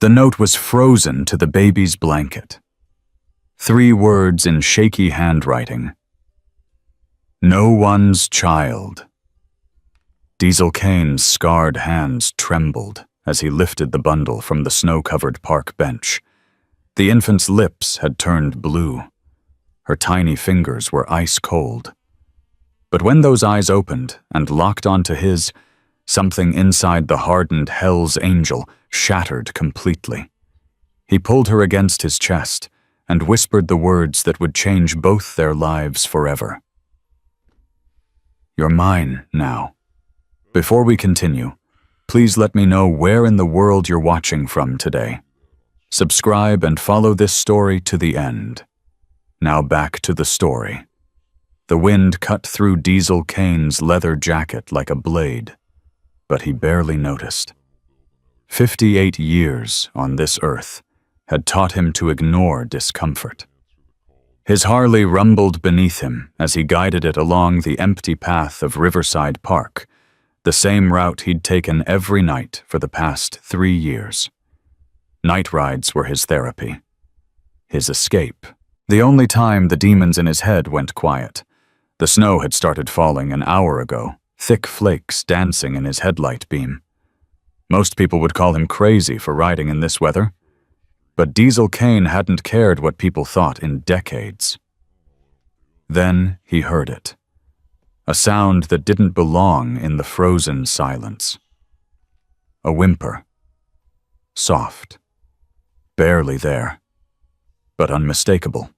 The note was frozen to the baby's blanket. 3 words in shaky handwriting. No one's child. Diesel Kane's scarred hands trembled as he lifted the bundle from the snow-covered park bench. The infant's lips had turned blue. Her tiny fingers were ice cold. But when those eyes opened and locked onto his, something inside the hardened Hell's Angel shattered completely. He pulled her against his chest and whispered the words that would change both their lives forever. You're mine now. Before we continue, please let me know where in the world you're watching from today. Subscribe and follow this story to the end. Now back to the story. The wind cut through Diesel Kane's leather jacket like a blade, but he barely noticed. 58 years on this earth had taught him to ignore discomfort. His Harley rumbled beneath him as he guided it along the empty path of Riverside Park, the same route he'd taken every night for the past 3 years. Night rides were his therapy, his escape. The only time the demons in his head went quiet. The snow had started falling an hour ago, thick flakes dancing in his headlight beam. Most people would call him crazy for riding in this weather, but Diesel Kane hadn't cared what people thought in decades. Then he heard it. A sound that didn't belong in the frozen silence. A whimper. Soft. Barely there, but unmistakable.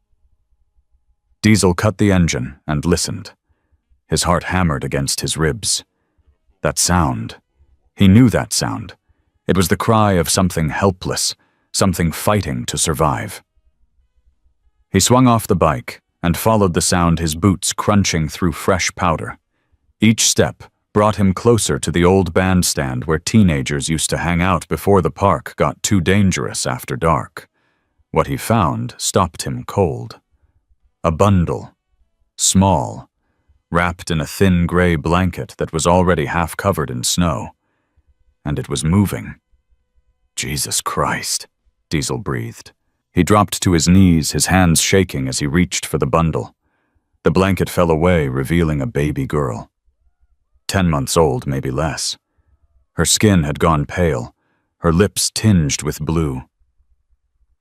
Diesel cut the engine and listened. His heart hammered against his ribs. That sound. He knew that sound. It was the cry of something helpless, something fighting to survive. He swung off the bike and followed the sound, his boots crunching through fresh powder. Each step brought him closer to the old bandstand where teenagers used to hang out before the park got too dangerous after dark. What he found stopped him cold. A bundle, small, wrapped in a thin gray blanket that was already half covered in snow. And it was moving. Jesus Christ, Diesel breathed. He dropped to his knees, his hands shaking as he reached for the bundle. The blanket fell away, revealing a baby girl. 10 months old, maybe less. Her skin had gone pale, her lips tinged with blue.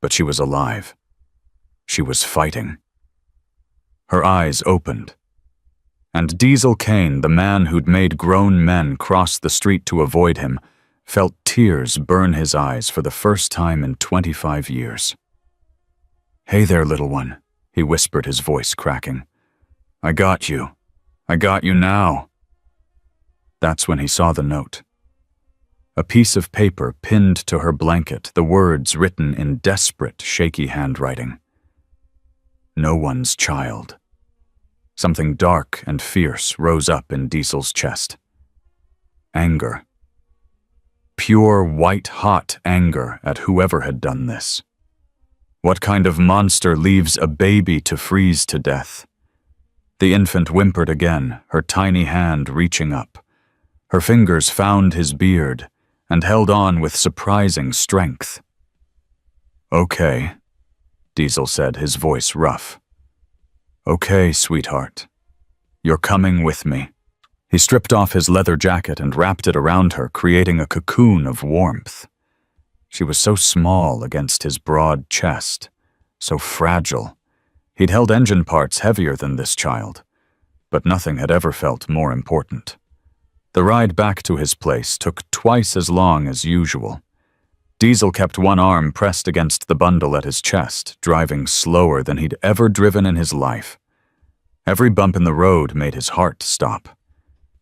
But she was alive. She was fighting. Her eyes opened. And Diesel Kane, the man who'd made grown men cross the street to avoid him, felt tears burn his eyes for the first time in 25 years. "Hey there, little one," he whispered, his voice cracking. "I got you. I got you now." That's when he saw the note. A piece of paper pinned to her blanket, the words written in desperate, shaky handwriting. No one's child. Something dark and fierce rose up in Diesel's chest. Anger. Pure, white-hot anger at whoever had done this. What kind of monster leaves a baby to freeze to death? The infant whimpered again, her tiny hand reaching up. Her fingers found his beard and held on with surprising strength. "Okay," Diesel said, his voice rough. "Okay, sweetheart. You're coming with me." He stripped off his leather jacket and wrapped it around her, creating a cocoon of warmth. She was so small against his broad chest, so fragile. He'd held engine parts heavier than this child, but nothing had ever felt more important. The ride back to his place took twice as long as usual. Diesel kept one arm pressed against the bundle at his chest, driving slower than he'd ever driven in his life. Every bump in the road made his heart stop.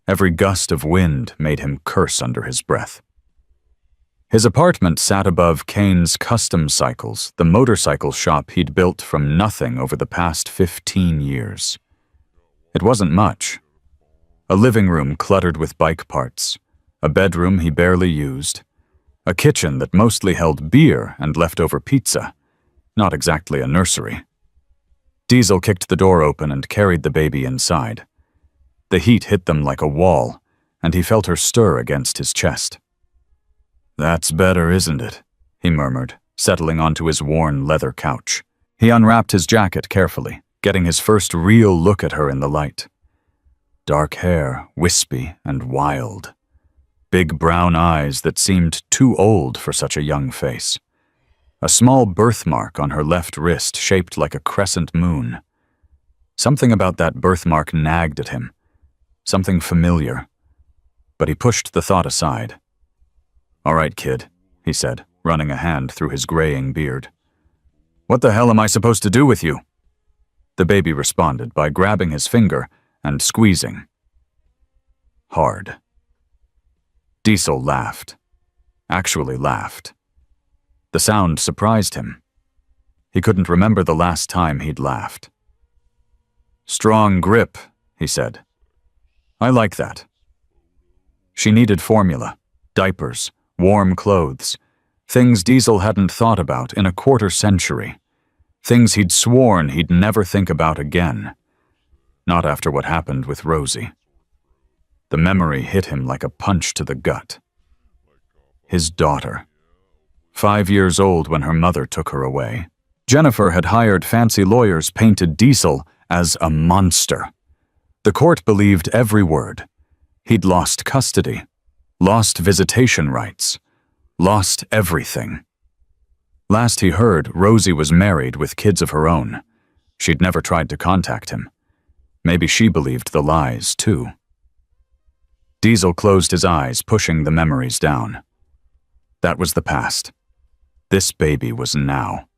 Every gust of wind made him curse under his breath. His apartment sat above Kane's Custom Cycles, the motorcycle shop he'd built from nothing over the past 15 years. It wasn't much. A living room cluttered with bike parts, a bedroom he barely used, a kitchen that mostly held beer and leftover pizza, not exactly a nursery. Diesel kicked the door open and carried the baby inside. The heat hit them like a wall, and he felt her stir against his chest. "That's better, isn't it?" he murmured, settling onto his worn leather couch. He unwrapped his jacket carefully, getting his first real look at her in the light. Dark hair, wispy and wild. Big brown eyes that seemed too old for such a young face. A small birthmark on her left wrist shaped like a crescent moon. Something about that birthmark nagged at him. Something familiar. But he pushed the thought aside. "All right, kid," he said, running a hand through his graying beard. "What the hell am I supposed to do with you?" The baby responded by grabbing his finger and squeezing. Hard. Diesel laughed. Actually laughed. The sound surprised him. He couldn't remember the last time he'd laughed. "Strong grip," he said. "I like that." She needed formula, diapers, warm clothes, things Diesel hadn't thought about in a quarter century, things he'd sworn he'd never think about again. Not after what happened with Rosie. The memory hit him like a punch to the gut. His daughter. 5 years old when her mother took her away. Jennifer had hired fancy lawyers painted Diesel as a monster. The court believed every word. He'd lost custody, lost visitation rights, lost everything. Last he heard, Rosie was married with kids of her own. She'd never tried to contact him. Maybe she believed the lies, too. Diesel closed his eyes, pushing the memories down. That was the past. This baby was now.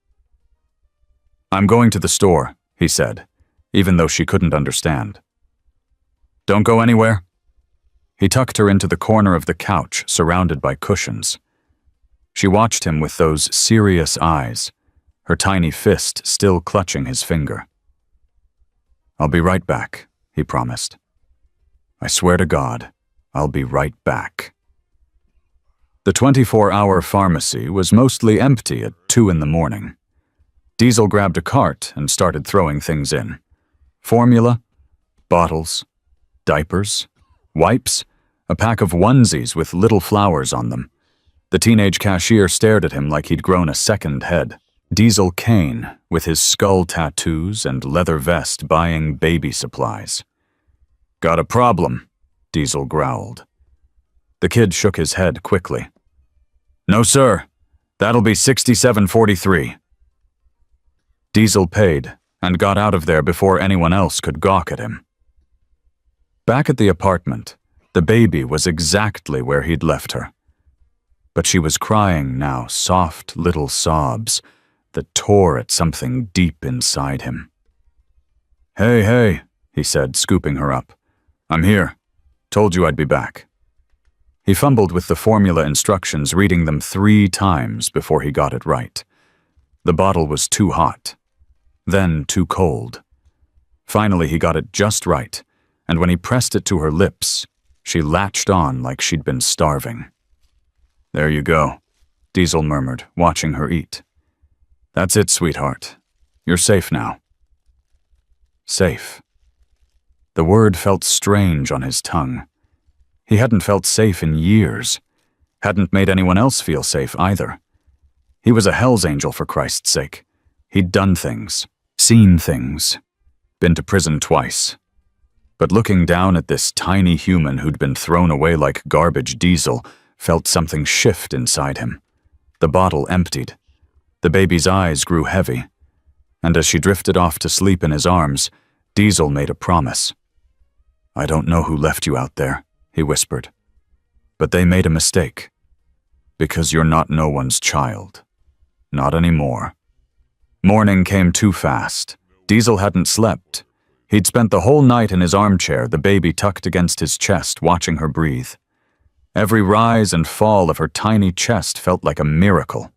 "I'm going to the store," he said, even though she couldn't understand. "Don't go anywhere." He tucked her into the corner of the couch, surrounded by cushions. She watched him with those serious eyes, her tiny fist still clutching his finger. "I'll be right back," he promised. "I swear to God, I'll be right back." The 24-hour pharmacy was mostly empty at 2 in the morning. Diesel grabbed a cart and started throwing things in. Formula, bottles, diapers, wipes, a pack of onesies with little flowers on them. The teenage cashier stared at him like he'd grown a second head. Diesel Kane, with his skull tattoos and leather vest, buying baby supplies. "Got a problem?" Diesel growled. The kid shook his head quickly. "No, sir. That'll be $67.43. Diesel paid and got out of there before anyone else could gawk at him. Back at the apartment, the baby was exactly where he'd left her. But she was crying now, soft little sobs that tore at something deep inside him. Hey, he said, scooping her up. "I'm here. Told you I'd be back." He fumbled with the formula instructions, reading them 3 times before he got it right. The bottle was too hot, then too cold. Finally, he got it just right, and when he pressed it to her lips, she latched on like she'd been starving. "There you go," Diesel murmured, watching her eat. "That's it, sweetheart. You're safe now." Safe. The word felt strange on his tongue. He hadn't felt safe in years. Hadn't made anyone else feel safe either. He was a hell's angel, for Christ's sake. He'd done things, seen things, been to prison twice. But looking down at this tiny human who'd been thrown away like garbage, Diesel felt something shift inside him. The bottle emptied. The baby's eyes grew heavy. And as she drifted off to sleep in his arms, Diesel made a promise. "I don't know who left you out there," he whispered. "But they made a mistake. Because you're not no one's child. Not anymore." Morning came too fast. Diesel hadn't slept. He'd spent the whole night in his armchair, the baby tucked against his chest, watching her breathe. Every rise and fall of her tiny chest felt like a miracle.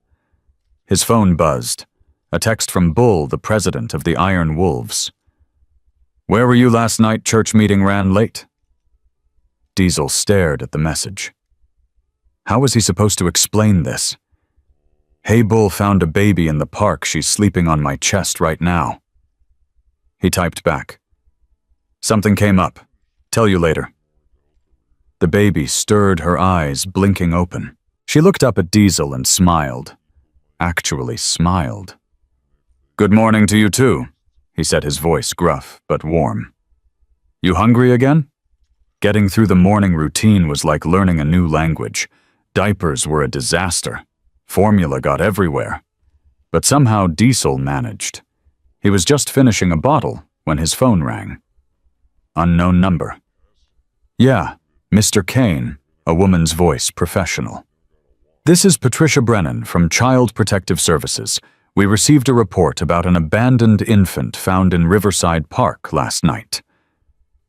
His phone buzzed. A text from Bull, the president of the Iron Wolves. "Where were you last night? Church meeting ran late." Diesel stared at the message. How was he supposed to explain this? "Hey, Bull found a baby in the park. She's sleeping on my chest right now." He typed back. "Something came up. Tell you later." The baby stirred her eyes, blinking open. She looked up at Diesel and smiled. actually smiled. "Good morning to you too," he said, his voice gruff but warm. "You hungry again?" Getting through the morning routine was like learning a new language. Diapers were a disaster. Formula got everywhere. But somehow Diesel managed. He was just finishing a bottle when his phone rang. Unknown number. "Yeah, Mr. Kane," a woman's voice, professional. "This is Patricia Brennan from Child Protective Services. We received a report about an abandoned infant found in Riverside Park last night."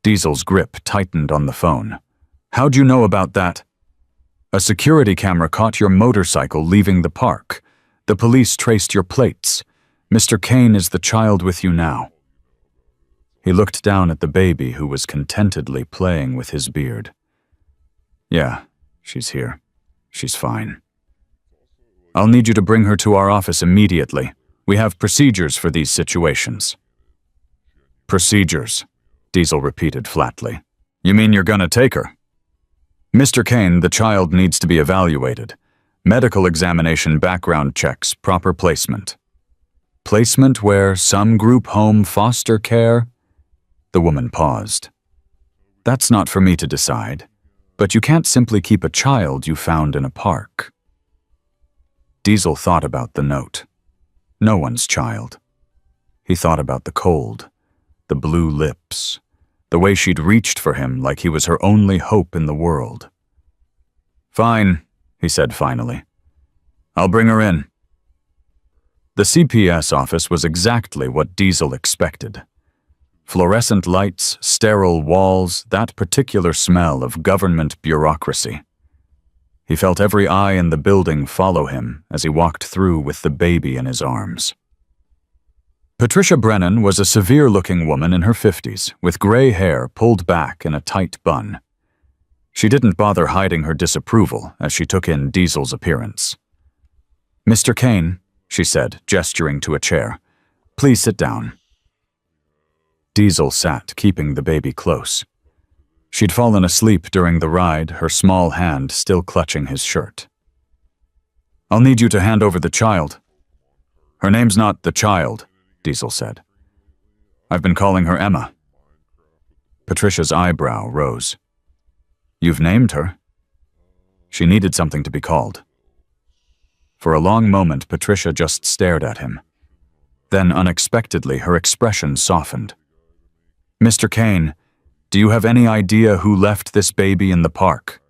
Diesel's grip tightened on the phone. "How'd you know about that?" "A security camera caught your motorcycle leaving the park. The police traced your plates. Mr. Kane is the child with you now." He looked down at the baby who was contentedly playing with his beard. "Yeah, she's here. She's fine. I'll need you to bring her to our office immediately. We have procedures for these situations." "Procedures," Diesel repeated flatly. "You mean you're gonna take her?" "Mr. Kane, the child needs to be evaluated. Medical examination, background checks, proper placement." "Placement where? Some group home, foster care?" The woman paused. "That's not for me to decide, but you can't simply keep a child you found in a park." Diesel thought about the note. No one's child. He thought about the cold, the blue lips, the way she'd reached for him like he was her only hope in the world. "Fine," he said finally. "I'll bring her in." The CPS office was exactly what Diesel expected. Fluorescent lights, sterile walls, that particular smell of government bureaucracy. He felt every eye in the building follow him as he walked through with the baby in his arms. Patricia Brennan was a severe-looking woman in her 50s, with gray hair pulled back in a tight bun. She didn't bother hiding her disapproval as she took in Diesel's appearance. "Mr. Kane," she said, gesturing to a chair, "please sit down." Diesel sat, keeping the baby close. She'd fallen asleep during the ride, her small hand still clutching his shirt. "I'll need you to hand over the child." "Her name's not the child," Diesel said. "I've been calling her Emma." Patricia's eyebrow rose. "You've named her?" She needed something to be called. For a long moment, Patricia just stared at him. Then, unexpectedly, her expression softened. "Mr. Kane, do you have any idea who left this baby in the park?"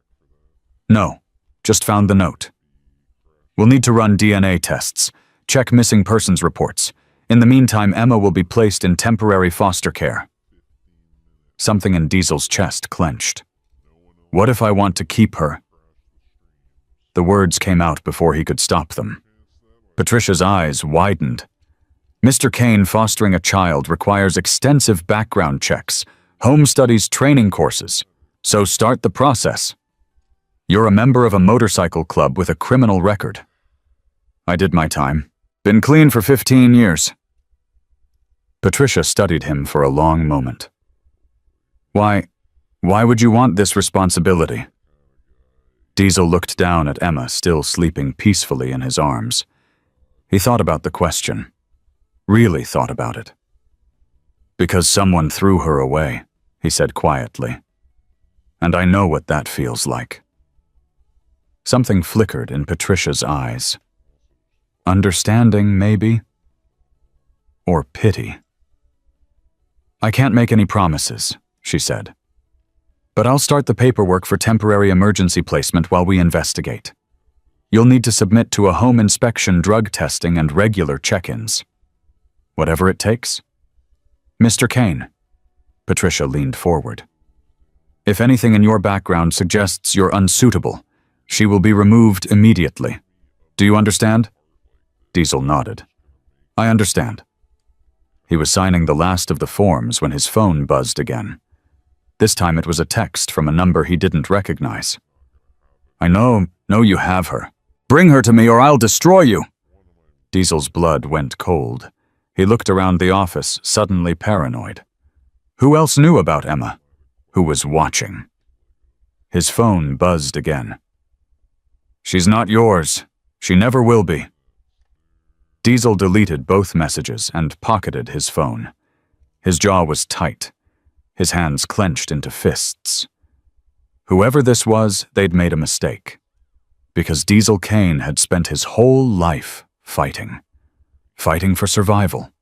"No, just found the note." "We'll need to run DNA tests, check missing persons reports. In the meantime, Emma will be placed in temporary foster care." Something in Diesel's chest clenched. "What if I want to keep her?" The words came out before he could stop them. Patricia's eyes widened. "Mr. Kane, fostering a child requires extensive background checks, home studies training courses, so start the process. You're a member of a motorcycle club with a criminal record." "I did my time. Been clean for 15 years. Patricia studied him for a long moment. Why would you want this responsibility?" Diesel looked down at Emma, still sleeping peacefully in his arms. He thought about the question. Really thought about it. "Because someone threw her away," he said quietly. "And I know what that feels like." Something flickered in Patricia's eyes. Understanding, maybe? Or pity? "I can't make any promises," she said. "But I'll start the paperwork for temporary emergency placement while we investigate. You'll need to submit to a home inspection, drug testing, and regular check-ins. Whatever it takes." "Mr. Kane." Patricia leaned forward. "If anything in your background suggests you're unsuitable, she will be removed immediately. Do you understand?" Diesel nodded. "I understand." He was signing the last of the forms when his phone buzzed again. This time it was a text from a number he didn't recognize. "I know you have her. Bring her to me or I'll destroy you." Diesel's blood went cold. He looked around the office, suddenly paranoid. Who else knew about Emma? Who was watching? His phone buzzed again. "She's not yours. She never will be." Diesel deleted both messages and pocketed his phone. His jaw was tight, his hands clenched into fists. Whoever this was, they'd made a mistake. Because Diesel Kane had spent his whole life fighting. Fighting for survival.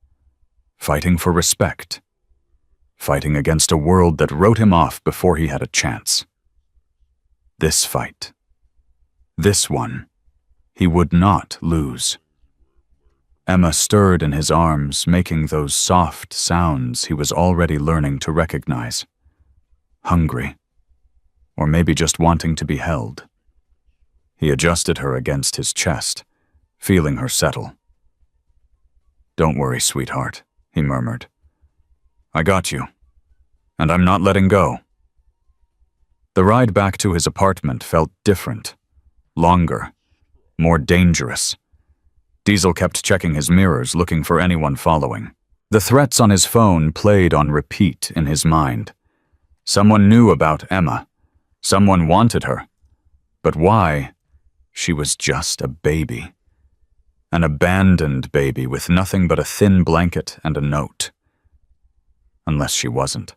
Fighting for respect. Fighting against a world that wrote him off before he had a chance. This fight. This one. He would not lose. Emma stirred in his arms, making those soft sounds he was already learning to recognize. Hungry. Or maybe just wanting to be held. He adjusted her against his chest, feeling her settle. "Don't worry, sweetheart," he murmured. "I got you, and I'm not letting go." The ride back to his apartment felt different, longer, more dangerous. Diesel kept checking his mirrors, looking for anyone following. The threats on his phone played on repeat in his mind. Someone knew about Emma. Someone wanted her. But why? She was just a baby. An abandoned baby with nothing but a thin blanket and a note. Unless she wasn't.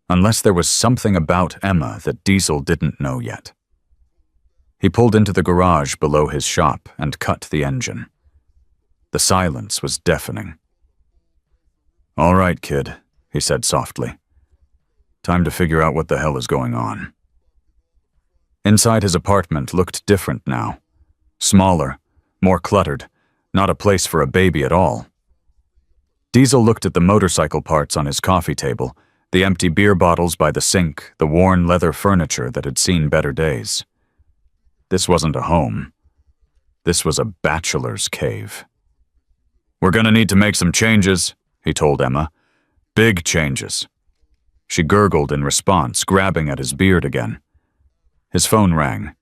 Unless there was something about Emma that Diesel didn't know yet. He pulled into the garage below his shop and cut the engine. The silence was deafening. "All right, kid," he said softly. "Time to figure out what the hell is going on." Inside his apartment looked different now. Smaller, more cluttered, not a place for a baby at all. Diesel looked at the motorcycle parts on his coffee table, the empty beer bottles by the sink, the worn leather furniture that had seen better days. This wasn't a home. This was a bachelor's cave. "We're gonna need to make some changes," he told Emma. "Big changes." She gurgled in response, grabbing at his beard again. His phone rang.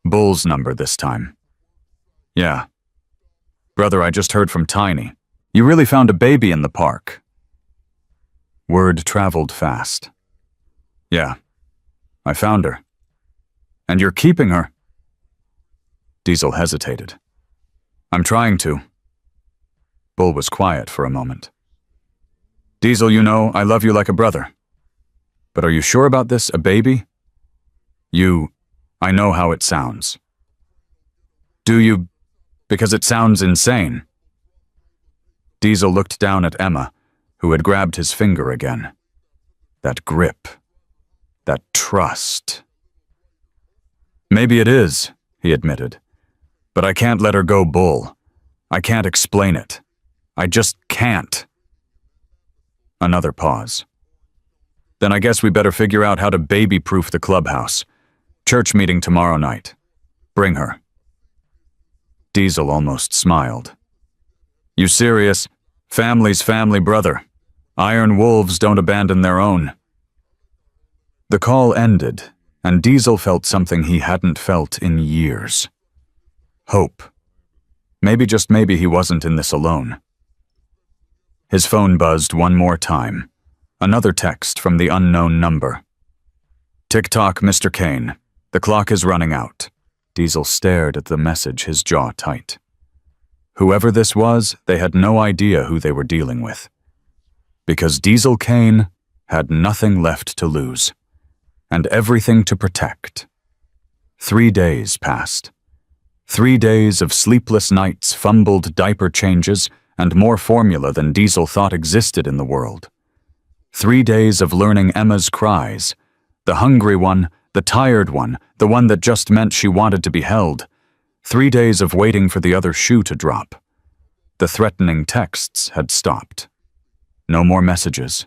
Bull's number this time. "Yeah. Brother, I just heard from Tiny. You really found a baby in the park." Word traveled fast. "Yeah. I found her." "And you're keeping her?" Diesel hesitated. "I'm trying to." Bull was quiet for a moment. "Diesel, you know, I love you like a brother. But are you sure about this, a baby?" I know how it sounds." "Do you? Because it sounds insane." Diesel looked down at Emma, who had grabbed his finger again. That grip. That trust. "Maybe it is," he admitted. "But I can't let her go, Bull. I can't explain it. I just can't." Another pause. "Then I guess we better figure out how to baby-proof the clubhouse. Church meeting tomorrow night. Bring her." Diesel almost smiled. "You serious? Family's family, brother. Iron wolves don't abandon their own." The call ended, and Diesel felt something he hadn't felt in years. Hope. Maybe, just maybe, he wasn't in this alone. His phone buzzed one more time. Another text from the unknown number. "Tick-tock, Mr. Kane. The clock is running out." Diesel stared at the message, his jaw tight. Whoever this was, they had no idea who they were dealing with. Because Diesel Kane had nothing left to lose, and everything to protect. 3 days passed. 3 days of sleepless nights, fumbled diaper changes, and more formula than Diesel thought existed in the world. 3 days of learning Emma's cries, the hungry one, the tired one, the one that just meant she wanted to be held. 3 days of waiting for the other shoe to drop. The threatening texts had stopped. No more messages.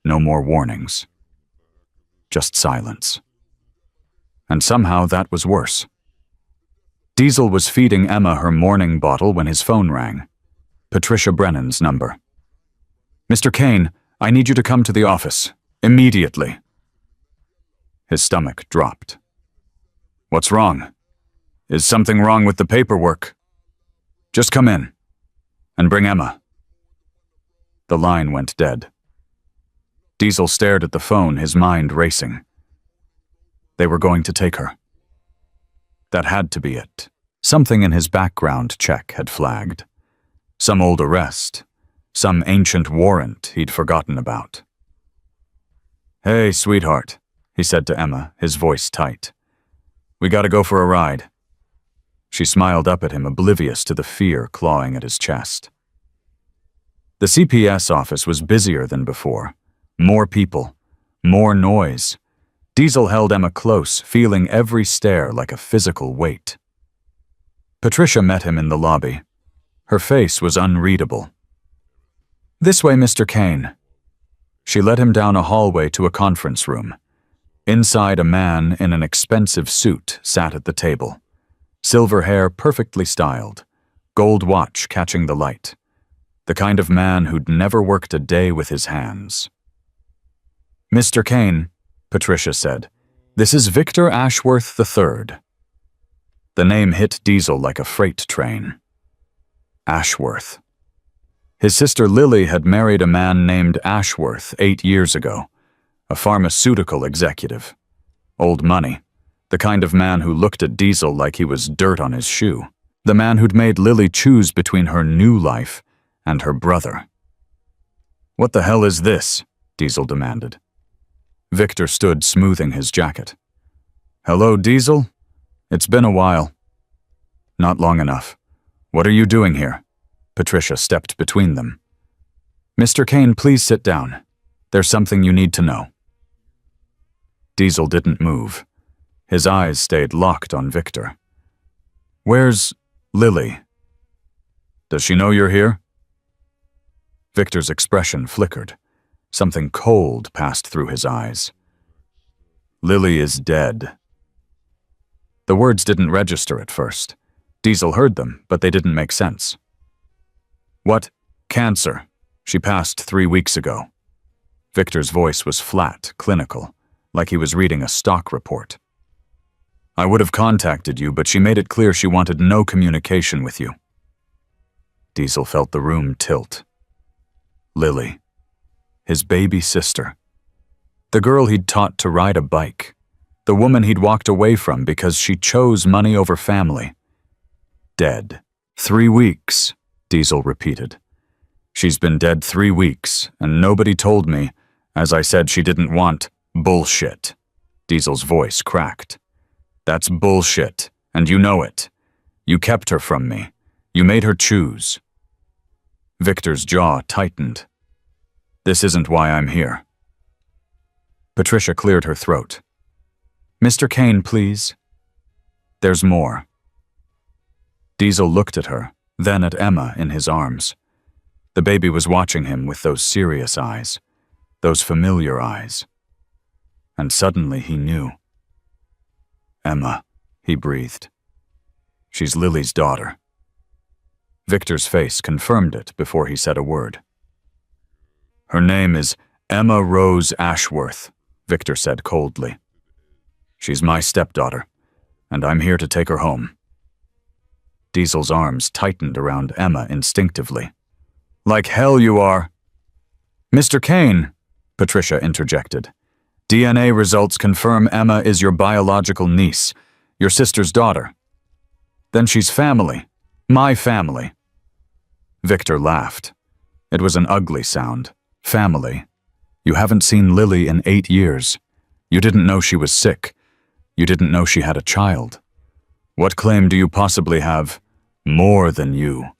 No more warnings. Just silence. And somehow that was worse. Diesel was feeding Emma her morning bottle when his phone rang. Patricia Brennan's number. "Mr. Kane, I need you to come to the office. Immediately." His stomach dropped. "What's wrong? Is something wrong with the paperwork?" "Just come in. And bring Emma." The line went dead. Diesel stared at the phone, his mind racing. They were going to take her. That had to be it. Something in his background check had flagged. Some old arrest. Some ancient warrant he'd forgotten about. "Hey, sweetheart," he said to Emma, his voice tight. "We gotta go for a ride." She smiled up at him, oblivious to the fear clawing at his chest. The CPS office was busier than before. More people. More noise. Diesel held Emma close, feeling every stare like a physical weight. Patricia met him in the lobby. Her face was unreadable. "This way, Mr. Kane." She led him down a hallway to a conference room. Inside, a man in an expensive suit sat at the table. Silver hair perfectly styled, gold watch catching the light. The kind of man who'd never worked a day with his hands. "Mr. Kane," Patricia said, "this is Victor Ashworth III." The name hit Diesel like a freight train. Ashworth. His sister Lily had married a man named Ashworth 8 years ago, a pharmaceutical executive. Old money, the kind of man who looked at Diesel like he was dirt on his shoe. The man who'd made Lily choose between her new life and her brother. "What the hell is this?" Diesel demanded. Victor stood smoothing his jacket. "Hello, Diesel? It's been a while." "Not long enough. What are you doing here?" Patricia stepped between them. "Mr. Kane, please sit down. There's something you need to know." Diesel didn't move. His eyes stayed locked on Victor. "Where's Lily? Does she know you're here?" Victor's expression flickered. Something cold passed through his eyes. "Lily is dead." The words didn't register at first. Diesel heard them, but they didn't make sense. "What? Cancer. She passed 3 weeks ago." Victor's voice was flat, clinical, like he was reading a stock report. "I would have contacted you, but she made it clear she wanted no communication with you." Diesel felt the room tilt. Lily. His baby sister. The girl he'd taught to ride a bike. The woman he'd walked away from because she chose money over family. Dead. 3 weeks, Diesel repeated. "She's been dead 3 weeks, and nobody told me, as I said she didn't want bullshit." Diesel's voice cracked. "That's bullshit, and you know it. You kept her from me. You made her choose." Victor's jaw tightened. "This isn't why I'm here." Patricia cleared her throat. "Mr. Kane, please." "There's more." Diesel looked at her, then at Emma in his arms. The baby was watching him with those serious eyes, those familiar eyes. And suddenly he knew. "Emma," he breathed. "She's Lily's daughter." Victor's face confirmed it before he said a word. "Her name is Emma Rose Ashworth," Victor said coldly. "She's my stepdaughter, and I'm here to take her home." Diesel's arms tightened around Emma instinctively. "Like hell you are." "Mr. Kane," Patricia interjected. "DNA results confirm Emma is your biological niece, your sister's daughter. Then she's family. My family." Victor laughed. It was an ugly sound. Family. You haven't seen Lily in 8 years. You didn't know she was sick. You didn't know she had a child. What claim do you possibly have more than you?"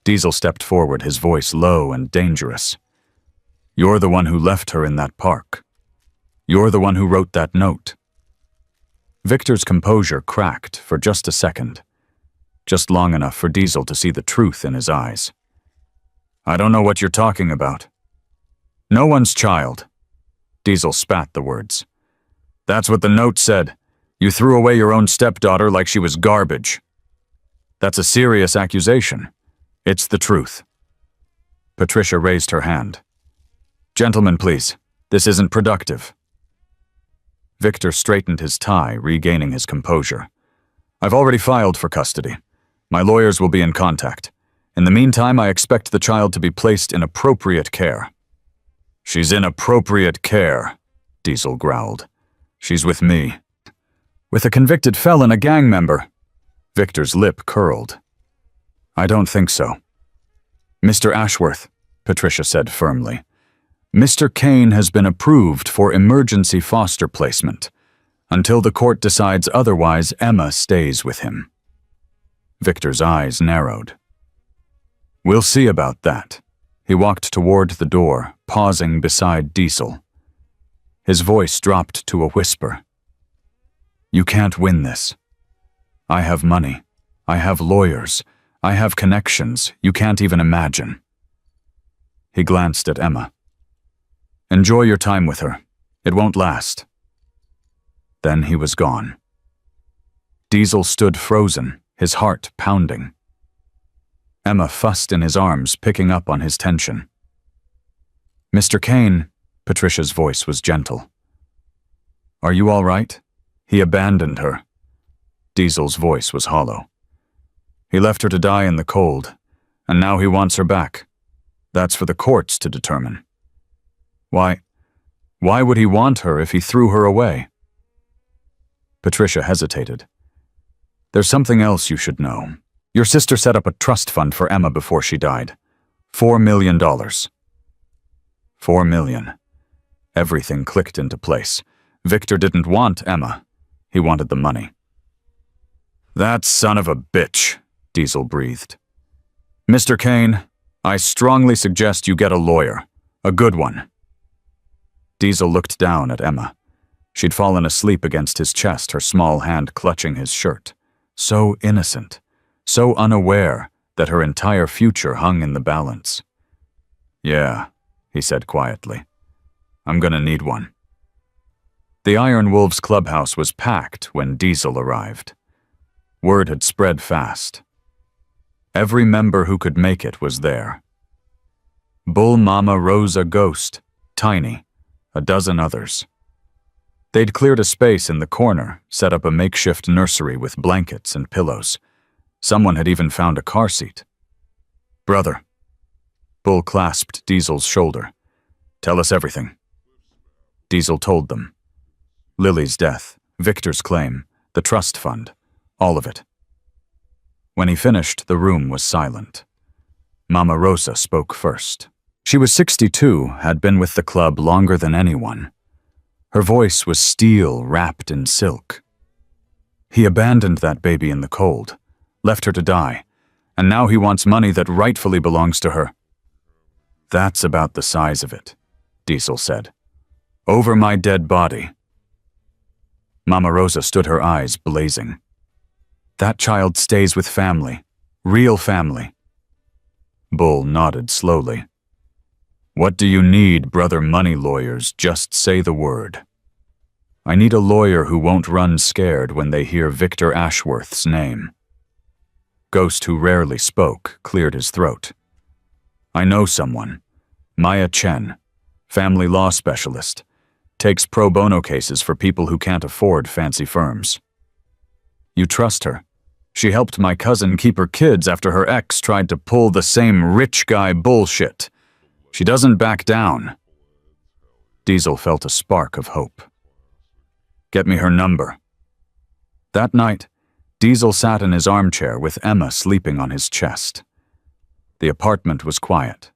Diesel stepped forward, his voice low and dangerous. "You're the one who left her in that park. You're the one who wrote that note." Victor's composure cracked for just a second, just long enough for Diesel to see the truth in his eyes. "I don't know what you're talking about." "No one's child." Diesel spat the words. "That's what the note said. You threw away your own stepdaughter like she was garbage." "That's a serious accusation. It's the truth." Patricia raised her hand. "Gentlemen, please. This isn't productive." Victor straightened his tie, regaining his composure. "I've already filed for custody. My lawyers will be in contact. In the meantime, I expect the child to be placed in appropriate care." "She's in appropriate care," Diesel growled. "She's with me." "With a convicted felon, a gang member." Victor's lip curled. I don't think so. Mr. Ashworth, Patricia said firmly, Mr. Kane has been approved for emergency foster placement. Until the court decides otherwise, Emma stays with him. Victor's eyes narrowed. We'll see about that. He walked toward the door, pausing beside Diesel. His voice dropped to a whisper. You can't win this. I have money. I have lawyers. I have connections you can't even imagine. He glanced at Emma. Enjoy your time with her. It won't last. Then he was gone. Diesel stood frozen, his heart pounding. Emma fussed in his arms, picking up on his tension. Mr. Kane, Patricia's voice was gentle. Are you all right? He abandoned her. Diesel's voice was hollow. He left her to die in the cold, and now he wants her back. That's for the courts to determine. Why would he want her if he threw her away? Patricia hesitated. There's something else you should know. Your sister set up a trust fund for Emma before she died. $4 million. $4 million. Everything clicked into place. Victor didn't want Emma. He wanted the money. That son of a bitch, Diesel breathed. Mr. Kane, I strongly suggest you get a lawyer. A good one. Diesel looked down at Emma. She'd fallen asleep against his chest, her small hand clutching his shirt. So innocent, so unaware that her entire future hung in the balance. Yeah, he said quietly. I'm gonna need one. The Iron Wolves clubhouse was packed when Diesel arrived. Word had spread fast. Every member who could make it was there. Bull Mama Rosa Ghost, Tiny, a dozen others. They'd cleared a space in the corner, set up a makeshift nursery with blankets and pillows. Someone had even found a car seat. Brother. Bull clasped Diesel's shoulder. Tell us everything. Diesel told them. Lily's death, Victor's claim, the trust fund, all of it. When he finished, the room was silent. Mama Rosa spoke first. She was 62, had been with the club longer than anyone. Her voice was steel wrapped in silk. He abandoned that baby in the cold, left her to die, and now he wants money that rightfully belongs to her. That's about the size of it, Diesel said. Over my dead body. Mama Rosa stood, her eyes blazing. That child stays with family, real family. Bull nodded slowly. What do you need, brother money lawyers? Just say the word. I need a lawyer who won't run scared when they hear Victor Ashworth's name. Ghost, who rarely spoke, cleared his throat. I know someone. Maya Chen, family law specialist. Takes pro bono cases for people who can't afford fancy firms. You trust her? She helped my cousin keep her kids after her ex tried to pull the same rich guy bullshit. She doesn't back down. Diesel felt a spark of hope. Get me her number. That night, Diesel sat in his armchair with Emma sleeping on his chest. The apartment was quiet.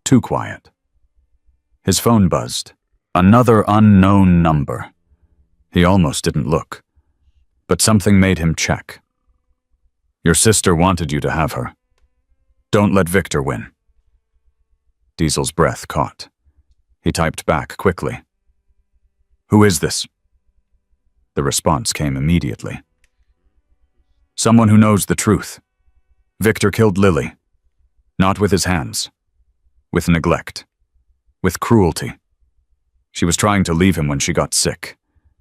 Too quiet. His phone buzzed. Another unknown number. He almost didn't look. But something made him check. Your sister wanted you to have her. Don't let Victor win. Diesel's breath caught. He typed back quickly. Who is this? The response came immediately. Someone who knows the truth. Victor killed Lily. Not with his hands. With neglect. With cruelty. She was trying to leave him when she got sick.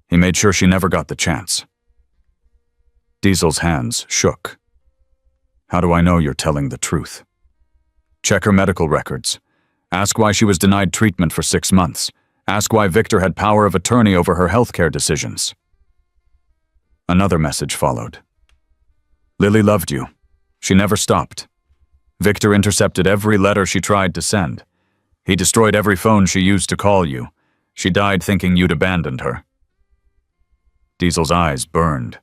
He made sure she never got the chance. Diesel's hands shook. How do I know you're telling the truth? Check her medical records. Ask why she was denied treatment for 6 months. Ask why Victor had power of attorney over her healthcare decisions. Another message followed. Lily loved you. She never stopped. Victor intercepted every letter she tried to send. He destroyed every phone she used to call you. She died thinking you'd abandoned her. Diesel's eyes burned.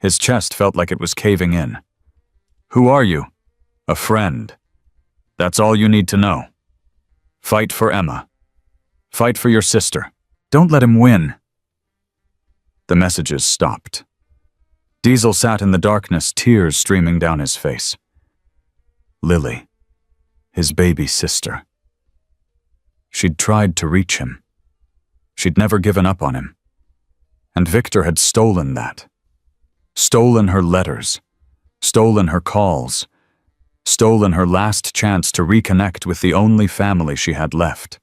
His chest felt like it was caving in. "Who are you?" "A friend. That's all you need to know. Fight for Emma. Fight for your sister. Don't let him win." The messages stopped. Diesel sat in the darkness, tears streaming down his face. Lily, his baby sister. She'd tried to reach him. She'd never given up on him. And Victor had stolen that. Stolen her letters. Stolen her calls. Stolen her last chance to reconnect with the only family she had left.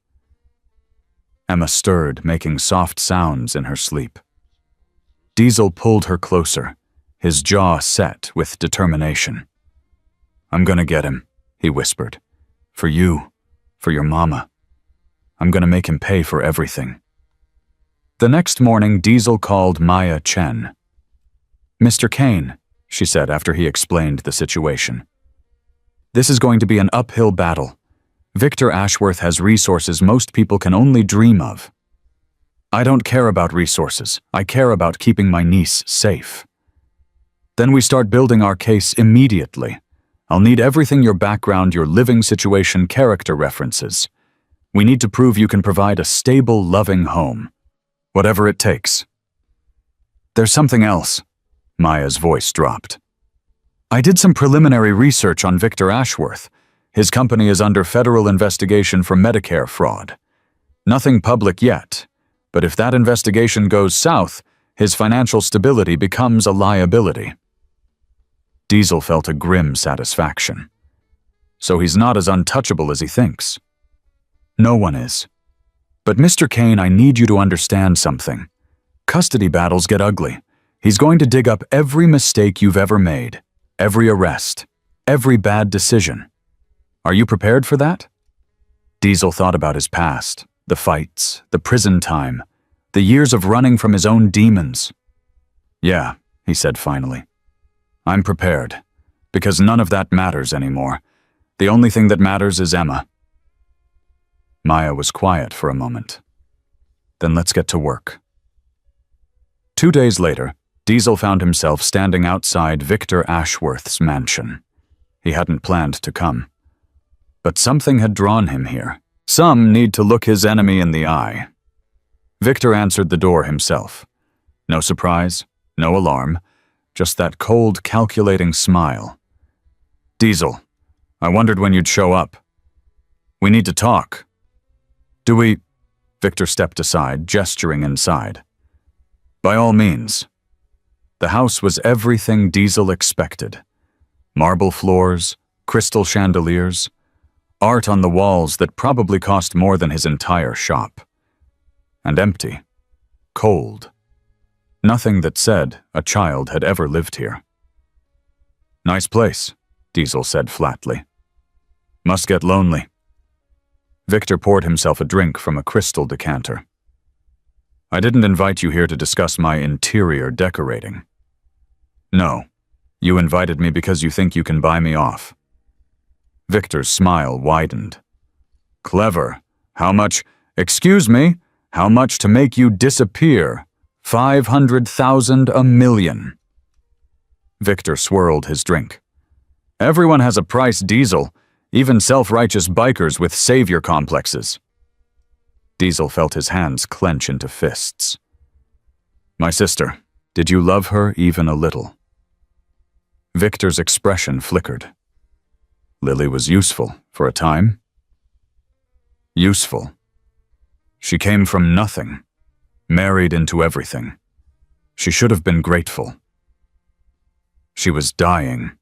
Emma stirred, making soft sounds in her sleep. Diesel pulled her closer, his jaw set with determination. "I'm gonna get him," he whispered. "For you, for your mama. I'm gonna make him pay for everything." The next morning, Diesel called Maya Chen. "Mr. Kane," she said after he explained the situation. "This is going to be an uphill battle. Victor Ashworth has resources most people can only dream of. I don't care about resources. I care about keeping my niece safe. Then we start building our case immediately. I'll need everything: your background, your living situation, character references. We need to prove you can provide a stable, loving home. Whatever it takes." "There's something else." Maya's voice dropped. "I did some preliminary research on Victor Ashworth. His company is under federal investigation for Medicare fraud. Nothing public yet, but if that investigation goes south, his financial stability becomes a liability." Diesel felt a grim satisfaction. So he's not as untouchable as he thinks. No one is. But Mr. Kane, I need you to understand something. Custody battles get ugly. He's going to dig up every mistake you've ever made, every arrest, every bad decision. Are you prepared for that? Diesel thought about his past, the fights, the prison time, the years of running from his own demons. "Yeah," he said finally. "I'm prepared, because none of that matters anymore. The only thing that matters is Emma." Maya was quiet for a moment. "Then let's get to work." 2 days later, Diesel found himself standing outside Victor Ashworth's mansion. He hadn't planned to come. But something had drawn him here. Some need to look his enemy in the eye. Victor answered the door himself. No surprise, no alarm, just that cold, calculating smile. "Diesel, I wondered when you'd show up. We need to talk." "Do we?" Victor stepped aside, gesturing inside. "By all means." The house was everything Diesel expected. Marble floors, crystal chandeliers, art on the walls that probably cost more than his entire shop. And empty. Cold. Nothing that said a child had ever lived here. "Nice place," Diesel said flatly. "Must get lonely." Victor poured himself a drink from a crystal decanter. "I didn't invite you here to discuss my interior decorating." "No, you invited me because you think you can buy me off." Victor's smile widened. "Clever. How much? Excuse me? How much to make you disappear? 500,000, a million." Victor swirled his drink. "Everyone has a price, Diesel, even self-righteous bikers with savior complexes." Diesel felt his hands clench into fists. "My sister, did you love her even a little?" Victor's expression flickered. "Lily was useful for a time." "Useful. She came from nothing, married into everything. She should have been grateful." "She was dying."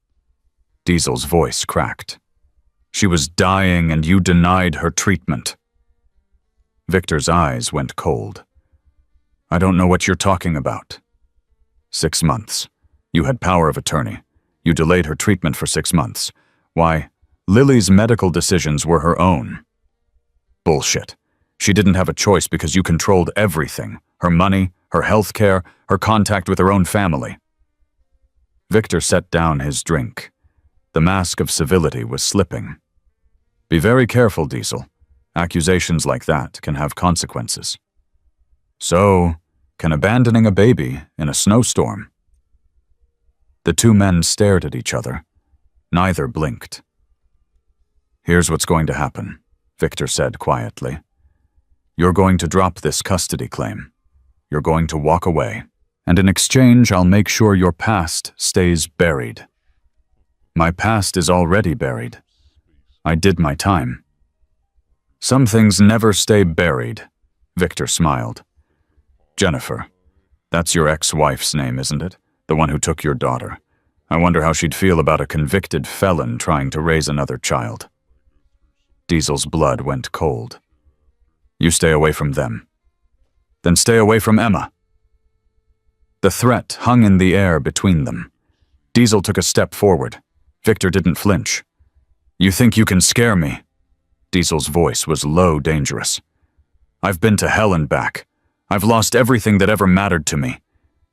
Diesel's voice cracked. "She was dying and you denied her treatment." Victor's eyes went cold. "I don't know what you're talking about." 6 months. You had power of attorney. You delayed her treatment for 6 months. Why, Lily's medical decisions were her own. Bullshit. She didn't have a choice because you controlled everything. Her money, her health care, her contact with her own family. Victor set down his drink. The mask of civility was slipping. "Be very careful, Diesel. Accusations like that can have consequences." "So, can abandoning a baby in a snowstorm?" The two men stared at each other. Neither blinked. "Here's what's going to happen," Victor said quietly. "You're going to drop this custody claim. You're going to walk away, and in exchange I'll make sure your past stays buried." "My past is already buried. I did my time." "Some things never stay buried," Victor smiled. "Jennifer, that's your ex-wife's name, isn't it? The one who took your daughter. I wonder how she'd feel about a convicted felon trying to raise another child." Diesel's blood went cold. "You stay away from them. Then stay away from Emma." The threat hung in the air between them. Diesel took a step forward. Victor didn't flinch. "You think you can scare me?" Diesel's voice was low, dangerous. "I've been to hell and back. I've lost everything that ever mattered to me.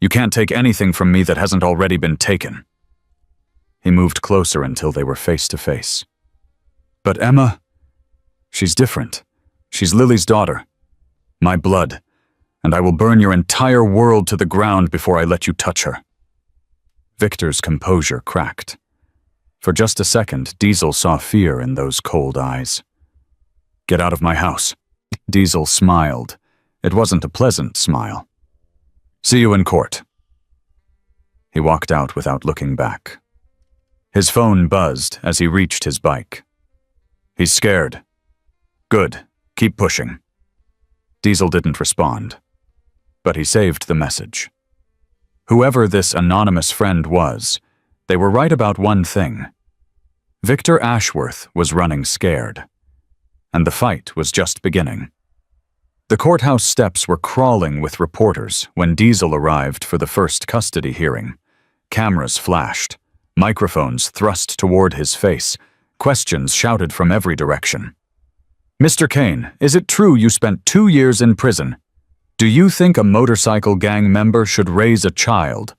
You can't take anything from me that hasn't already been taken." He moved closer until they were face to face. "But Emma, she's different. She's Lily's daughter. My blood, and I will burn your entire world to the ground before I let you touch her." Victor's composure cracked. For just a second, Diesel saw fear in those cold eyes. "Get out of my house." Diesel smiled. It wasn't a pleasant smile. "See you in court." He walked out without looking back. His phone buzzed as he reached his bike. "He's scared." "Good. Keep pushing." Diesel didn't respond, but he saved the message. Whoever this anonymous friend was, they were right about one thing. Victor Ashworth was running scared, and the fight was just beginning. The courthouse steps were crawling with reporters when Diesel arrived for the first custody hearing. Cameras flashed, microphones thrust toward his face, questions shouted from every direction. "Mr. Kane, is it true you spent 2 years in prison? Do you think a motorcycle gang member should raise a child?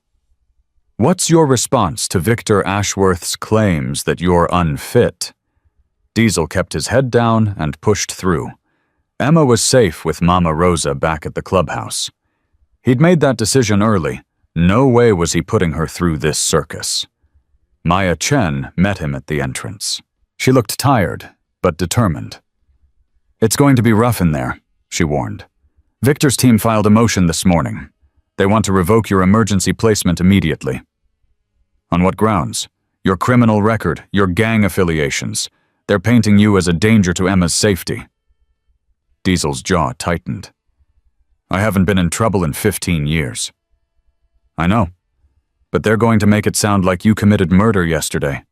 What's your response to Victor Ashworth's claims that you're unfit?" Diesel kept his head down and pushed through. Emma was safe with Mama Rosa back at the clubhouse. He'd made that decision early. No way was he putting her through this circus. Maya Chen met him at the entrance. She looked tired, but determined. "It's going to be rough in there," she warned. "Victor's team filed a motion this morning. They want to revoke your emergency placement immediately." "On what grounds?" "Your criminal record, your gang affiliations. They're painting you as a danger to Emma's safety." Diesel's jaw tightened. "I haven't been in trouble in 15 years. "I know, but they're going to make it sound like you committed murder yesterday."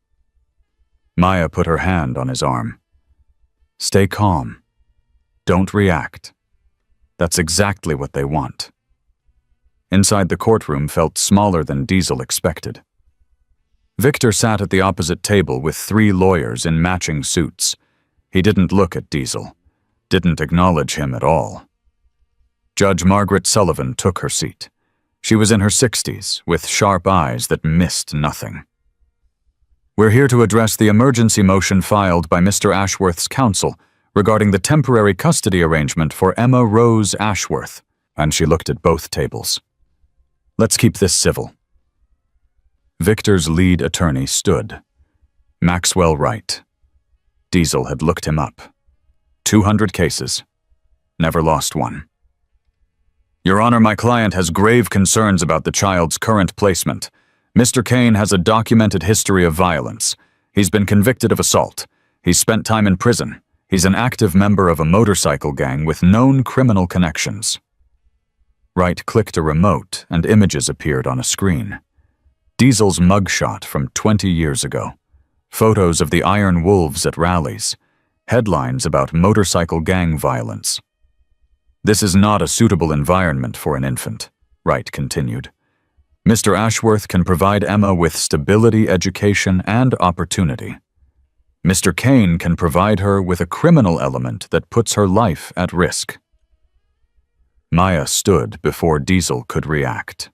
Maya put her hand on his arm. "Stay calm. Don't react. That's exactly what they want." Inside the courtroom felt smaller than Diesel expected. Victor sat at the opposite table with 3 lawyers in matching suits. He didn't look at Diesel, didn't acknowledge him at all. Judge Margaret Sullivan took her seat. She was in her 60s, with sharp eyes that missed nothing. "We're here to address the emergency motion filed by Mr. Ashworth's counsel regarding the temporary custody arrangement for Emma Rose Ashworth," and she looked at both tables. "Let's keep this civil." Victor's lead attorney stood. Maxwell Wright. Diesel had looked him up. 200 cases. Never lost one. "Your Honor, my client has grave concerns about the child's current placement. Mr. Kane has a documented history of violence. He's been convicted of assault. He's spent time in prison. He's an active member of a motorcycle gang with known criminal connections." Wright clicked a remote and images appeared on a screen. Diesel's mugshot from 20 years ago. Photos of the Iron Wolves at rallies. Headlines about motorcycle gang violence. "This is not a suitable environment for an infant," Wright continued. "Mr. Ashworth can provide Emma with stability, education, and opportunity. Mr. Kane can provide her with a criminal element that puts her life at risk." Maya stood before Diesel could react.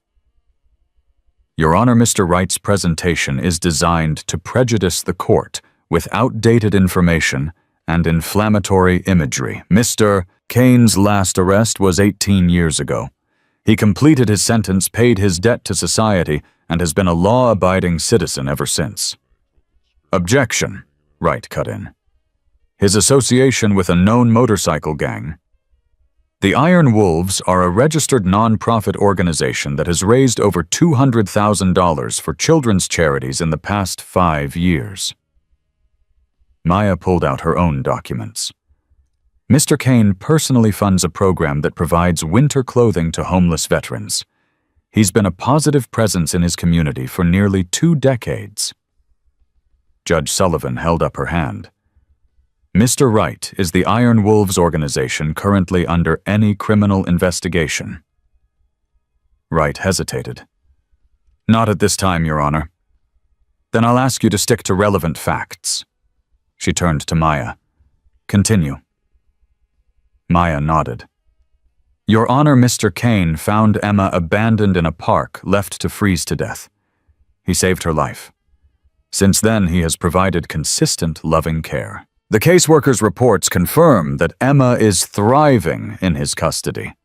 "Your Honor, Mr. Wright's presentation is designed to prejudice the court with outdated information and inflammatory imagery. Mr. Kane's last arrest was 18 years ago. He completed his sentence, paid his debt to society, and has been a law-abiding citizen ever since. Objection, Wright cut in. His association with a known motorcycle gang. The Iron Wolves are a registered non-profit organization that has raised over $200,000 for children's charities in the past 5 years. Maya pulled out her own documents. Mr. Kane personally funds a program that provides winter clothing to homeless veterans. He's been a positive presence in his community for nearly 2 decades. Judge Sullivan held up her hand. Mr. Wright is the Iron Wolves organization currently under any criminal investigation. Wright hesitated. Not at this time, Your Honor. Then I'll ask you to stick to relevant facts. She turned to Maya. Continue. Maya nodded. Your Honor, Mr. Kane found Emma abandoned in a park, left to freeze to death. He saved her life. Since then, he has provided consistent, loving care. The caseworker's reports confirm that Emma is thriving in his custody.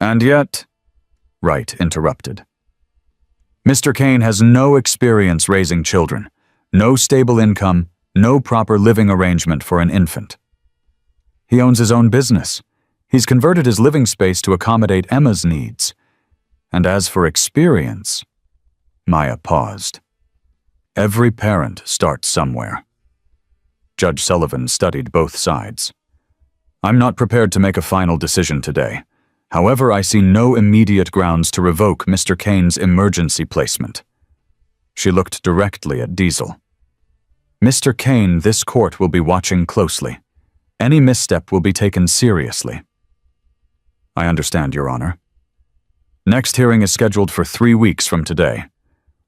And yet, Wright interrupted. Mr. Kane has no experience raising children, no stable income, no proper living arrangement for an infant. He owns his own business. He's converted his living space to accommodate Emma's needs. And as for experience, Maya paused. Every parent starts somewhere. Judge Sullivan studied both sides. I'm not prepared to make a final decision today. However, I see no immediate grounds to revoke Mr. Kane's emergency placement. She looked directly at Diesel. Mr. Kane, this court will be watching closely. Any misstep will be taken seriously. I understand, Your Honor. Next hearing is scheduled for 3 weeks from today.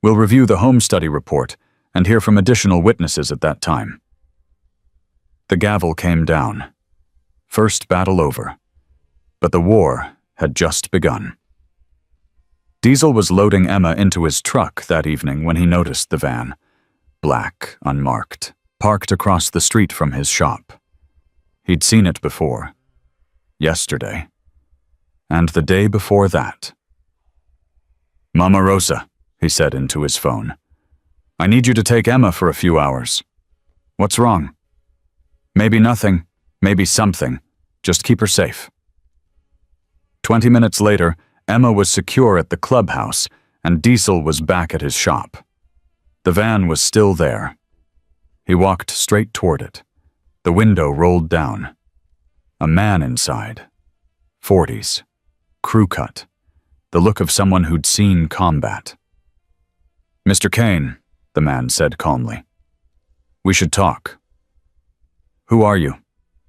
We'll review the home study report and hear from additional witnesses at that time. The gavel came down. First battle over. But the war had just begun. Diesel was loading Emma into his truck that evening when he noticed the van, black, unmarked, parked across the street from his shop. He'd seen it before. Yesterday. And the day before that. Mama Rosa, he said into his phone. I need you to take Emma for a few hours. What's wrong? Maybe nothing, maybe something. Just keep her safe. 20 minutes later, Emma was secure at the clubhouse, and Diesel was back at his shop. The van was still there. He walked straight toward it. The window rolled down. A man inside. 40s. Crew cut. The look of someone who'd seen combat. Mr. Kane, the man said calmly. We should talk. Who are you?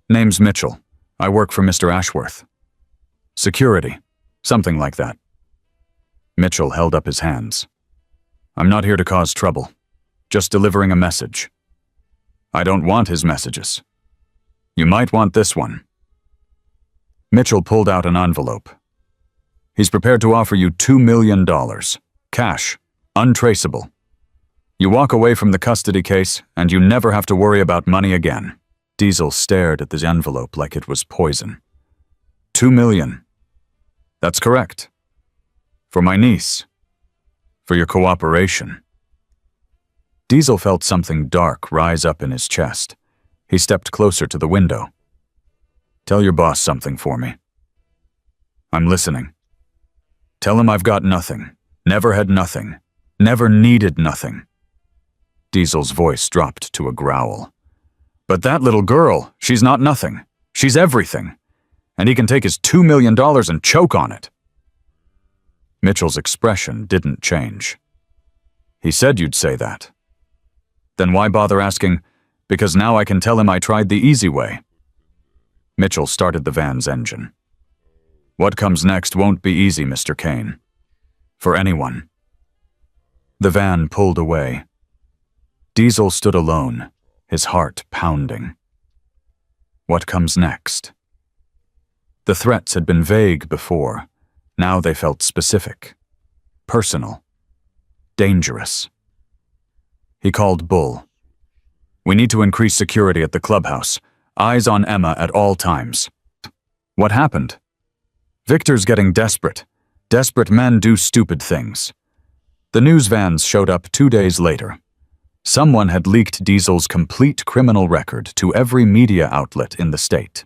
Name's Mitchell. I work for Mr. Ashworth. Security. Something like that. Mitchell held up his hands. I'm not here to cause trouble. Just delivering a message. I don't want his messages. You might want this one. Mitchell pulled out an envelope. He's prepared to offer you $2 million. Cash. Untraceable. You walk away from the custody case, and you never have to worry about money again. Diesel stared at the envelope like it was poison. $2 million. That's correct. For my niece. For your cooperation. Diesel felt something dark rise up in his chest. He stepped closer to the window. Tell your boss something for me. I'm listening. Tell him I've got nothing. Never had nothing. Never needed nothing. Diesel's voice dropped to a growl. But that little girl, she's not nothing. She's everything. And he can take his $2 million and choke on it. Mitchell's expression didn't change. He said you'd say that. Then why bother asking, because now I can tell him I tried the easy way. Mitchell started the van's engine. What comes next won't be easy, Mr. Kane. For anyone. The van pulled away. Diesel stood alone, his heart pounding. What comes next? The threats had been vague before. Now they felt specific. Personal. Dangerous. He called Bull. We need to increase security at the clubhouse. Eyes on Emma at all times. What happened? Victor's getting desperate. Desperate men do stupid things. The news vans showed up 2 days later. Someone had leaked Diesel's complete criminal record to every media outlet in the state.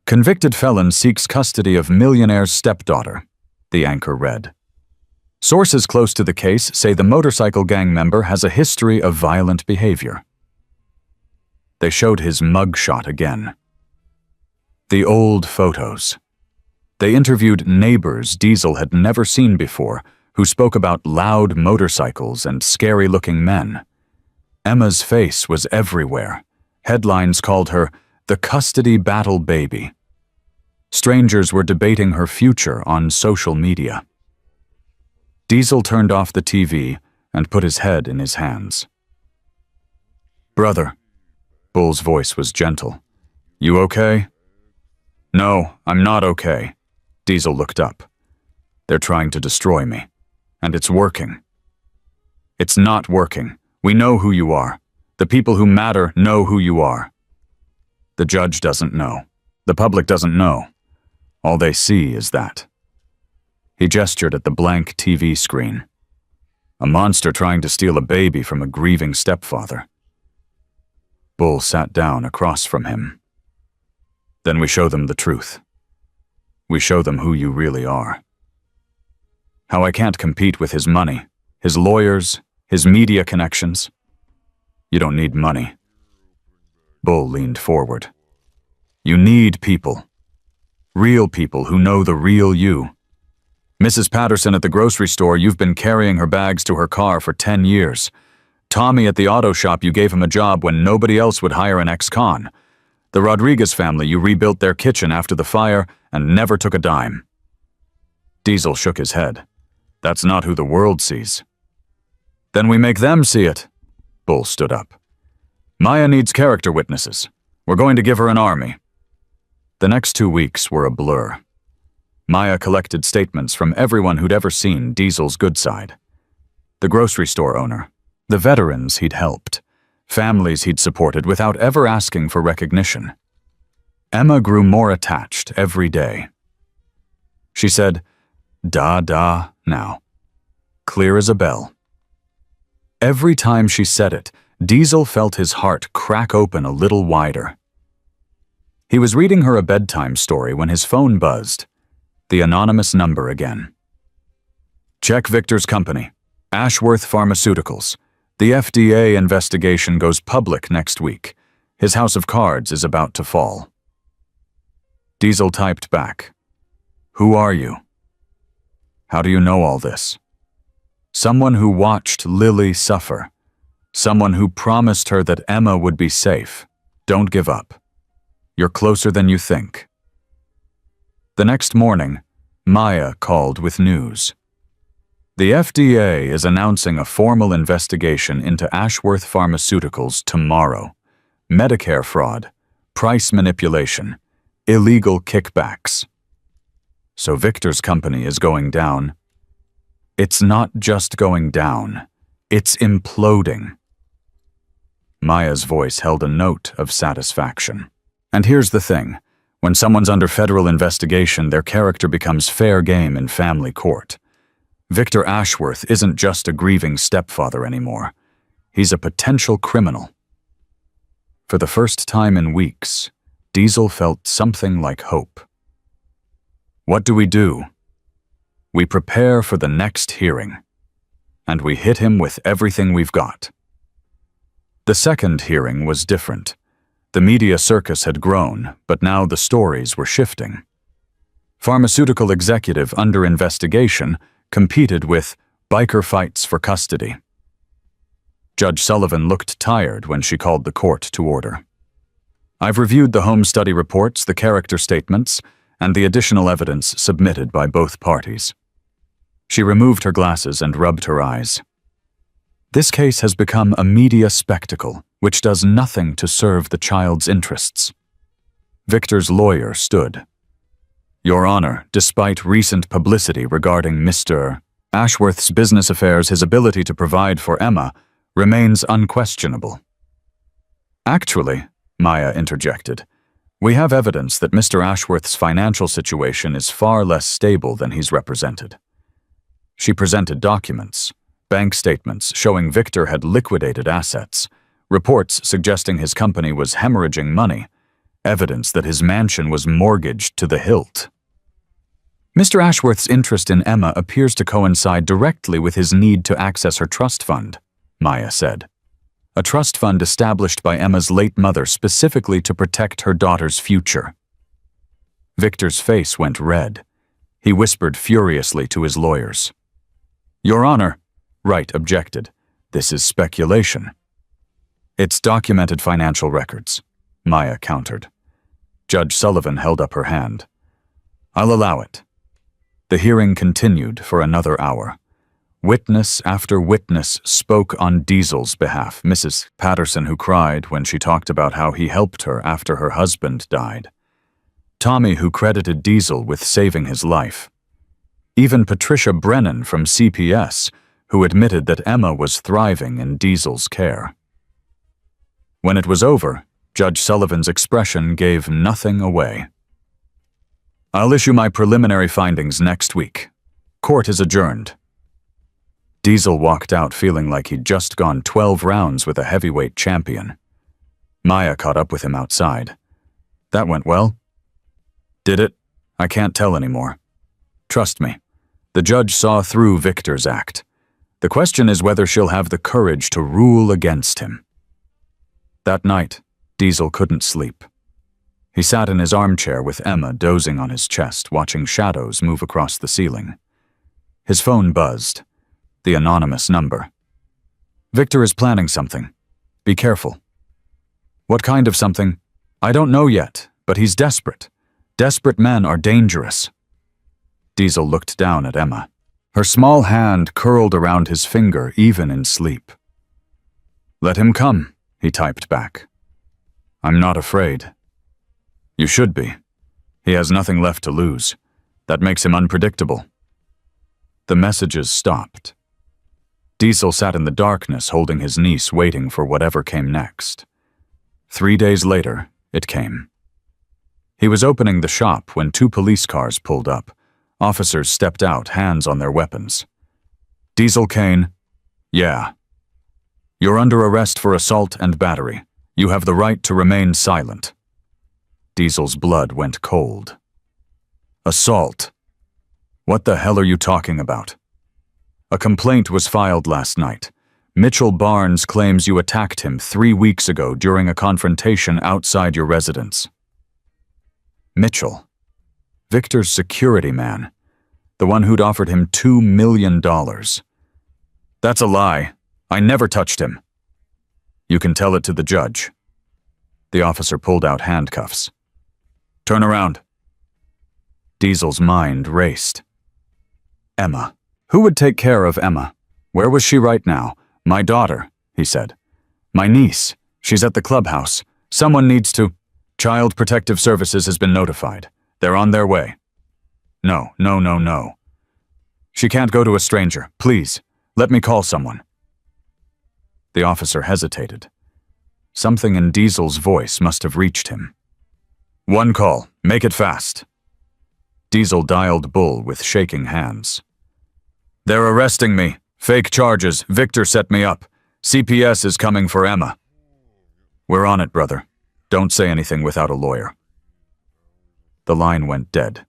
Convicted felon seeks custody of millionaire's stepdaughter, the anchor read. Sources close to the case say the motorcycle gang member has a history of violent behavior. They showed his mugshot again. The old photos. They interviewed neighbors Diesel had never seen before, who spoke about loud motorcycles and scary-looking men. Emma's face was everywhere. Headlines called her the custody battle baby. Strangers were debating her future on social media. Diesel turned off the TV and put his head in his hands. "Brother," Bull's voice was gentle. "You okay?" "No, I'm not okay." Diesel looked up. "They're trying to destroy me. And it's working." "It's not working. We know who you are. The people who matter know who you are." "The judge doesn't know. The public doesn't know. All they see is that." He gestured at the blank TV screen. "A monster trying to steal a baby from a grieving stepfather." Bull sat down across from him. "Then we show them the truth. We show them who you really are. How I can't compete with his money, his lawyers, his media connections. You don't need money." Bull leaned forward. "You need people. Real people who know the real you. Mrs. Patterson at the grocery store, you've been carrying her bags to her car for 10 years. Tommy at the auto shop, you gave him a job when nobody else would hire an ex-con. The Rodriguez family, you rebuilt their kitchen after the fire and never took a dime." Diesel shook his head. "That's not who the world sees." "Then we make them see it." Bull stood up. "Maya needs character witnesses. We're going to give her an army." The next 2 weeks were a blur. Maya collected statements from everyone who'd ever seen Diesel's good side. The grocery store owner, the veterans he'd helped, families he'd supported without ever asking for recognition. Emma grew more attached every day. She said, "Da, now," clear as a bell. Every time she said it, Diesel felt his heart crack open a little wider. He was reading her a bedtime story when his phone buzzed. The anonymous number again. "Check Victor's company, Ashworth Pharmaceuticals. The FDA investigation goes public next week. His house of cards is about to fall." Diesel typed back, "Who are you? How do you know all this?" Someone who watched Lily suffer. Someone who promised her that Emma would be safe. Don't give up. You're closer than you think. The next morning, Maya called with news. The FDA is announcing a formal investigation into Ashworth Pharmaceuticals tomorrow. Medicare fraud, price manipulation, illegal kickbacks. So Victor's company is going down. It's not just going down, it's imploding. Maya's voice held a note of satisfaction. And here's the thing. When someone's under federal investigation, their character becomes fair game in family court. Victor Ashworth isn't just a grieving stepfather anymore. He's a potential criminal. For the first time in weeks, Diesel felt something like hope. What do? We prepare for the next hearing, and we hit him with everything we've got. The second hearing was different. The media circus had grown, but now the stories were shifting. Pharmaceutical executive under investigation competed with biker fights for custody. Judge Sullivan looked tired when she called the court to order. "I've reviewed the home study reports, the character statements, and the additional evidence submitted by both parties." She removed her glasses and rubbed her eyes. This case has become a media spectacle, which does nothing to serve the child's interests. Victor's lawyer stood. "Your Honor, despite recent publicity regarding Mr. Ashworth's business affairs, his ability to provide for Emma remains unquestionable." "Actually," Maya interjected, "we have evidence that Mr. Ashworth's financial situation is far less stable than he's represented." She presented documents, Bank statements showing Victor had liquidated assets, reports suggesting his company was hemorrhaging money, evidence that his mansion was mortgaged to the hilt. Mr. Ashworth's interest in Emma appears to coincide directly with his need to access her trust fund, Maya said. A trust fund established by Emma's late mother specifically to protect her daughter's future. Victor's face went red. He whispered furiously to his lawyers. "Your Honor," Wright objected, "this is speculation." "It's documented financial records," Maya countered. Judge Sullivan held up her hand. "I'll allow it." The hearing continued for another hour. Witness after witness spoke on Diesel's behalf. Mrs. Patterson, who cried when she talked about how he helped her after her husband died. Tommy, who credited Diesel with saving his life. Even Patricia Brennan from CPS, who admitted that Emma was thriving in Diesel's care. When it was over, Judge Sullivan's expression gave nothing away. "I'll issue my preliminary findings next week. Court is adjourned." Diesel walked out feeling like he'd just gone 12 rounds with a heavyweight champion. Maya caught up with him outside. "That went well?" "Did it? I can't tell anymore. Trust me, the judge saw through Victor's act. The question is whether she'll have the courage to rule against him." That night, Diesel couldn't sleep. He sat in his armchair with Emma dozing on his chest, watching shadows move across the ceiling. His phone buzzed. The anonymous number. "Victor is planning something. Be careful." "What kind of something?" "I don't know yet, but he's desperate. Desperate men are dangerous." Diesel looked down at Emma. Her small hand curled around his finger even in sleep. "Let him come," he typed back. "I'm not afraid." "You should be. He has nothing left to lose. That makes him unpredictable." The messages stopped. Diesel sat in the darkness holding his niece, waiting for whatever came next. 3 days later, it came. He was opening the shop when 2 police cars pulled up. Officers stepped out, hands on their weapons. "Diesel Kane?" "Yeah." "You're under arrest for assault and battery. You have the right to remain silent." Diesel's blood went cold. "Assault? What the hell are you talking about?" "A complaint was filed last night. Mitchell Barnes claims you attacked him 3 weeks ago during a confrontation outside your residence." Mitchell? Victor's security man. The one who'd offered him $2 million. "That's a lie. I never touched him." "You can tell it to the judge." The officer pulled out handcuffs. "Turn around." Diesel's mind raced. Emma. Who would take care of Emma? Where was she right now? "My daughter," he said. "My niece. She's at the clubhouse. Someone needs to—" "Child Protective Services has been notified. They're on their way." No. "She can't go to a stranger. Please, let me call someone." The officer hesitated. Something in Diesel's voice must have reached him. "1 call. Make it fast." Diesel dialed Bull with shaking hands. "They're arresting me. Fake charges. Victor set me up. CPS is coming for Emma." "We're on it, brother. Don't say anything without a lawyer." The line went dead.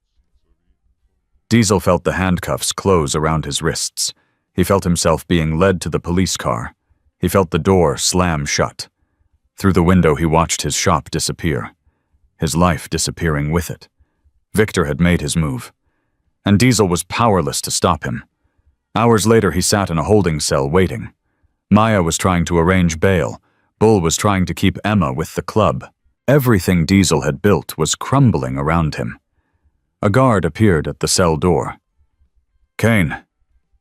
Diesel felt the handcuffs close around his wrists. He felt himself being led to the police car. He felt the door slam shut. Through the window he watched his shop disappear. His life disappearing with it. Victor had made his move. And Diesel was powerless to stop him. Hours later he sat in a holding cell waiting. Maya was trying to arrange bail. Bull was trying to keep Emma with the club. Everything Diesel had built was crumbling around him. A guard appeared at the cell door. "Kane,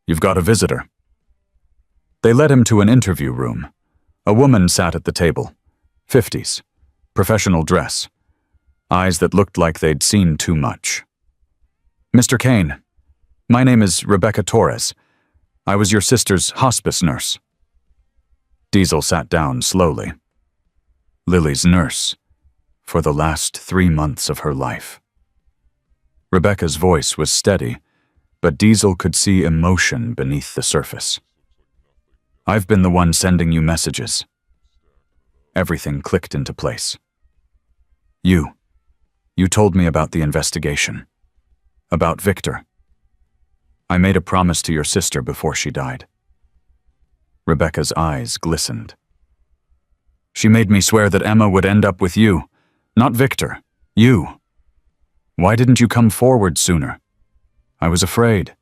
you've got a visitor." They led him to an interview room. A woman sat at the table. 50s. Professional dress. Eyes that looked like they'd seen too much. "Mr. Kane, my name is Rebecca Torres. I was your sister's hospice nurse." Diesel sat down slowly. Lily's nurse, for the last 3 months of her life. Rebecca's voice was steady, but Diesel could see emotion beneath the surface. I've been the one sending you messages. Everything clicked into place. You told me about the investigation. About Victor. I made a promise to your sister before she died. Rebecca's eyes glistened. She made me swear that Emma would end up with you, not Victor, you. Why didn't you come forward sooner? I was afraid.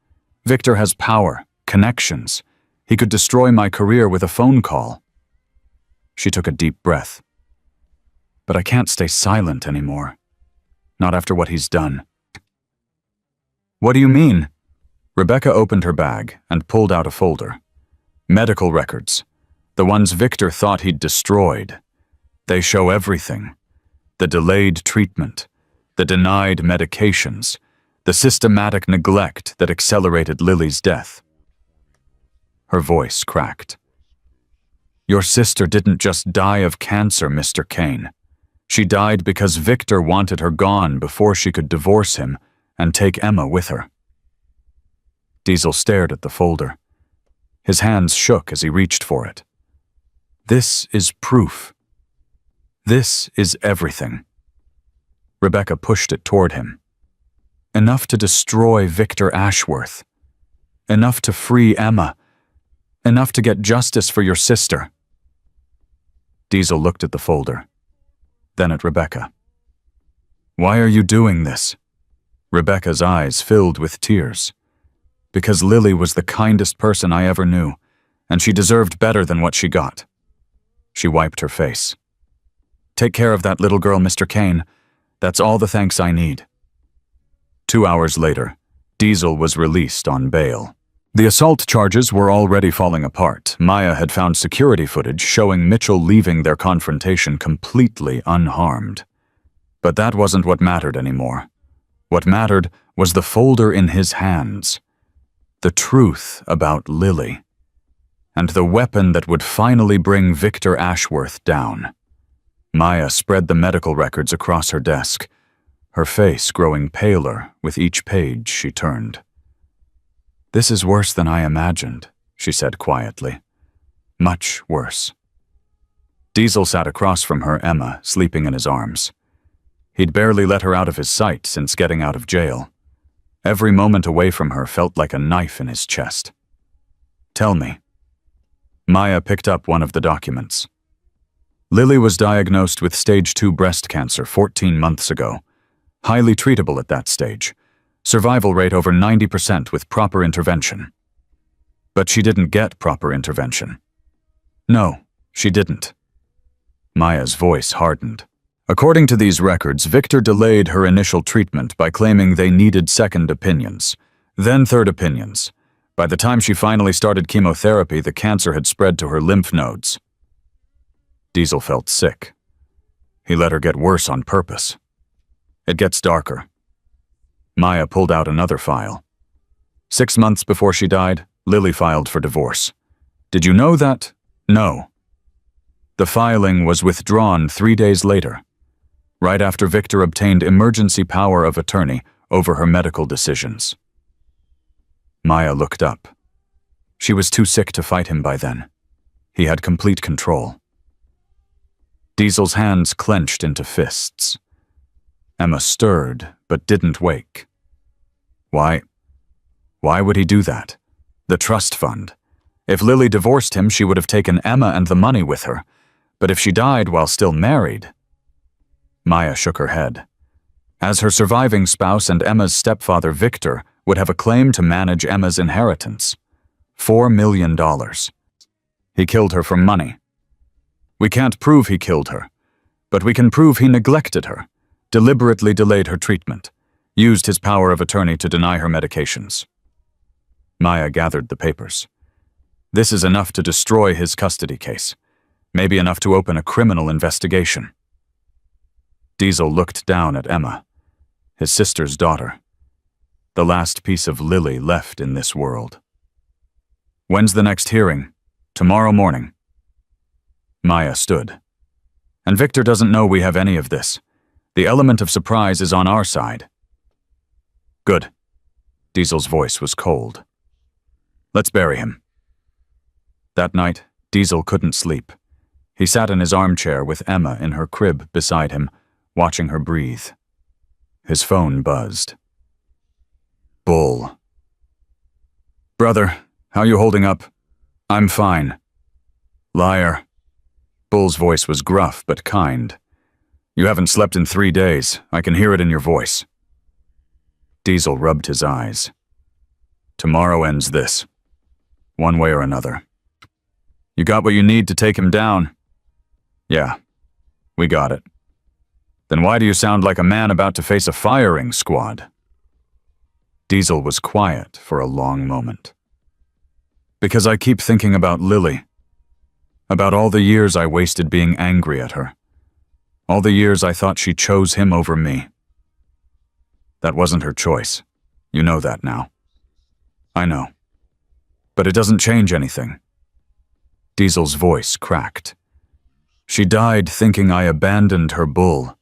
Victor has power, connections. He could destroy my career with a phone call. She took a deep breath. But I can't stay silent anymore. Not after what he's done. What do you mean? Rebecca opened her bag and pulled out a folder. Medical records. The ones Victor thought he'd destroyed. They show everything. The delayed treatment, the denied medications, the systematic neglect that accelerated Lily's death. Her voice cracked. Your sister didn't just die of cancer, Mr. Kane. She died because Victor wanted her gone before she could divorce him and take Emma with her. Diesel stared at the folder. His hands shook as he reached for it. This is proof. This is everything. Rebecca pushed it toward him. Enough to destroy Victor Ashworth. Enough to free Emma. Enough to get justice for your sister. Diesel looked at the folder, then at Rebecca. Why are you doing this? Rebecca's eyes filled with tears. Because Lily was the kindest person I ever knew, and she deserved better than what she got. She wiped her face. Take care of that little girl, Mr. Kane. That's all the thanks I need. 2 hours later, Diesel was released on bail. The assault charges were already falling apart. Maya had found security footage showing Mitchell leaving their confrontation completely unharmed. But that wasn't what mattered anymore. What mattered was the folder in his hands. The truth about Lily. And the weapon that would finally bring Victor Ashworth down. Maya spread the medical records across her desk, her face growing paler with each page she turned. This is worse than I imagined, she said quietly. Much worse. Diesel sat across from her, Emma, sleeping in his arms. He'd barely let her out of his sight since getting out of jail. Every moment away from her felt like a knife in his chest. Tell me. Maya picked up one of the documents. Lily was diagnosed with stage 2 breast cancer 14 months ago. Highly treatable at that stage. Survival rate over 90% with proper intervention. But she didn't get proper intervention. No, she didn't. Maya's voice hardened. According to these records, Victor delayed her initial treatment by claiming they needed second opinions, then third opinions. By the time she finally started chemotherapy, the cancer had spread to her lymph nodes. Diesel felt sick. He let her get worse on purpose. It gets darker. Maya pulled out another file. 6 months before she died, Lily filed for divorce. Did you know that? No. The filing was withdrawn 3 days later, right after Victor obtained emergency power of attorney over her medical decisions. Maya looked up. She was too sick to fight him by then. He had complete control. Diesel's hands clenched into fists. Emma stirred, but didn't wake. Why would he do that? The trust fund. If Lily divorced him, she would have taken Emma and the money with her. But if she died while still married... Maya shook her head. As her surviving spouse and Emma's stepfather, Victor, would have a claim to manage Emma's inheritance. $4 million. He killed her for money. We can't prove he killed her, but we can prove he neglected her, deliberately delayed her treatment, used his power of attorney to deny her medications. Maya gathered the papers. This is enough to destroy his custody case, maybe enough to open a criminal investigation. Diesel looked down at Emma, his sister's daughter, the last piece of Lily left in this world. When's the next hearing? Tomorrow morning. Maya stood. And Victor doesn't know we have any of this. The element of surprise is on our side. Good. Diesel's voice was cold. Let's bury him. That night, Diesel couldn't sleep. He sat in his armchair with Emma in her crib beside him, watching her breathe. His phone buzzed. Bull. "Brother, how you holding up?" "I'm fine." "Liar." Bull's voice was gruff but kind. "You haven't slept in 3 days. I can hear it in your voice." Diesel rubbed his eyes. "Tomorrow ends this. One way or another." "You got what you need to take him down?" "Yeah, we got it." "Then why do you sound like a man about to face a firing squad?" Diesel was quiet for a long moment. "Because I keep thinking about Lily. About all the years I wasted being angry at her. All the years I thought she chose him over me. That wasn't her choice. You know that now." "I know. But it doesn't change anything." Diesel's voice cracked. "She died thinking I abandoned her bull.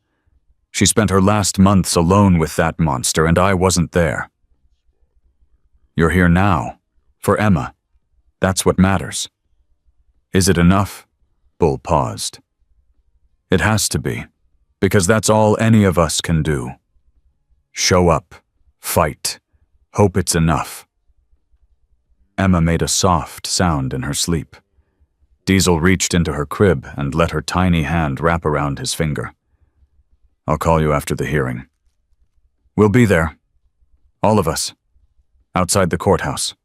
She spent her last months alone with that monster, and I wasn't there. You're here now, for Emma. That's what matters." "Is it enough?" Bull paused. "It has to be, because that's all any of us can do. Show up, fight, hope it's enough." Emma made a soft sound in her sleep. Diesel reached into her crib and let her tiny hand wrap around his finger. "I'll call you after the hearing. We'll be there. All of us. Outside the courthouse.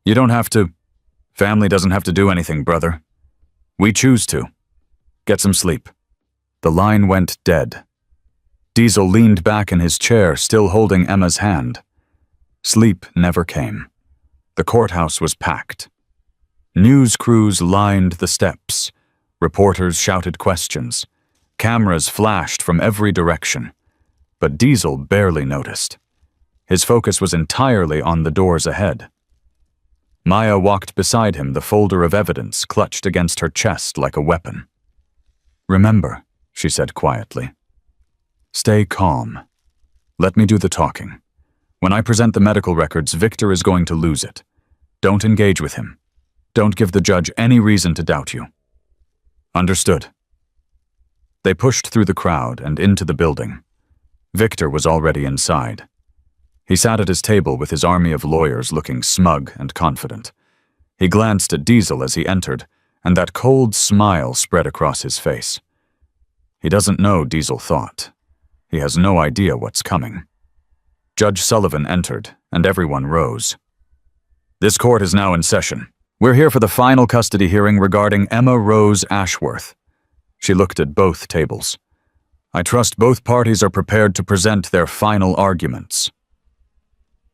You don't have to. Family doesn't have to do anything, brother. We choose to. Get some sleep." The line went dead. Diesel leaned back in his chair, still holding Emma's hand. Sleep never came. The courthouse was packed. News crews lined the steps. Reporters shouted questions. Cameras flashed from every direction. But Diesel barely noticed. His focus was entirely on the doors ahead. Maya walked beside him, the folder of evidence clutched against her chest like a weapon. "Remember," she said quietly. "Stay calm. Let me do the talking. When I present the medical records, Victor is going to lose it. Don't engage with him. Don't give the judge any reason to doubt you." "Understood." They pushed through the crowd and into the building. Victor was already inside. He sat at his table with his army of lawyers looking smug and confident. He glanced at Diesel as he entered, and that cold smile spread across his face. He doesn't know, Diesel thought. He has no idea what's coming. Judge Sullivan entered, and everyone rose. "This court is now in session. We're here for the final custody hearing regarding Emma Rose Ashworth." She looked at both tables. "I trust both parties are prepared to present their final arguments."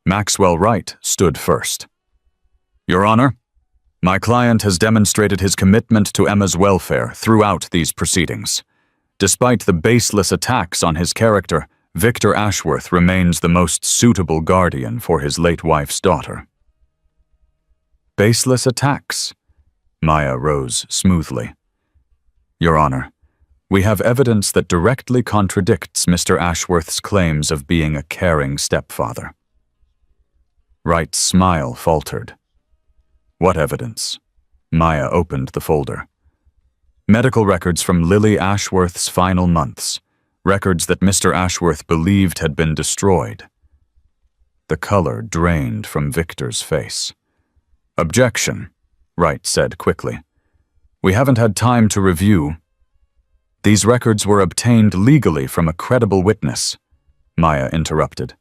Maxwell Wright stood first. "Your Honor, my client has demonstrated his commitment to Emma's welfare throughout these proceedings. Despite the baseless attacks on his character, Victor Ashworth remains the most suitable guardian for his late wife's daughter." "Baseless attacks?" Maya rose smoothly. "Your Honor, we have evidence that directly contradicts Mr. Ashworth's claims of being a caring stepfather." Wright's smile faltered. "What evidence?" Maya opened the folder. "Medical records from Lily Ashworth's final months, records that Mr. Ashworth believed had been destroyed." The color drained from Victor's face. "Objection," Wright said quickly. "We haven't had time to review." "These records were obtained legally from a credible witness," Maya interrupted.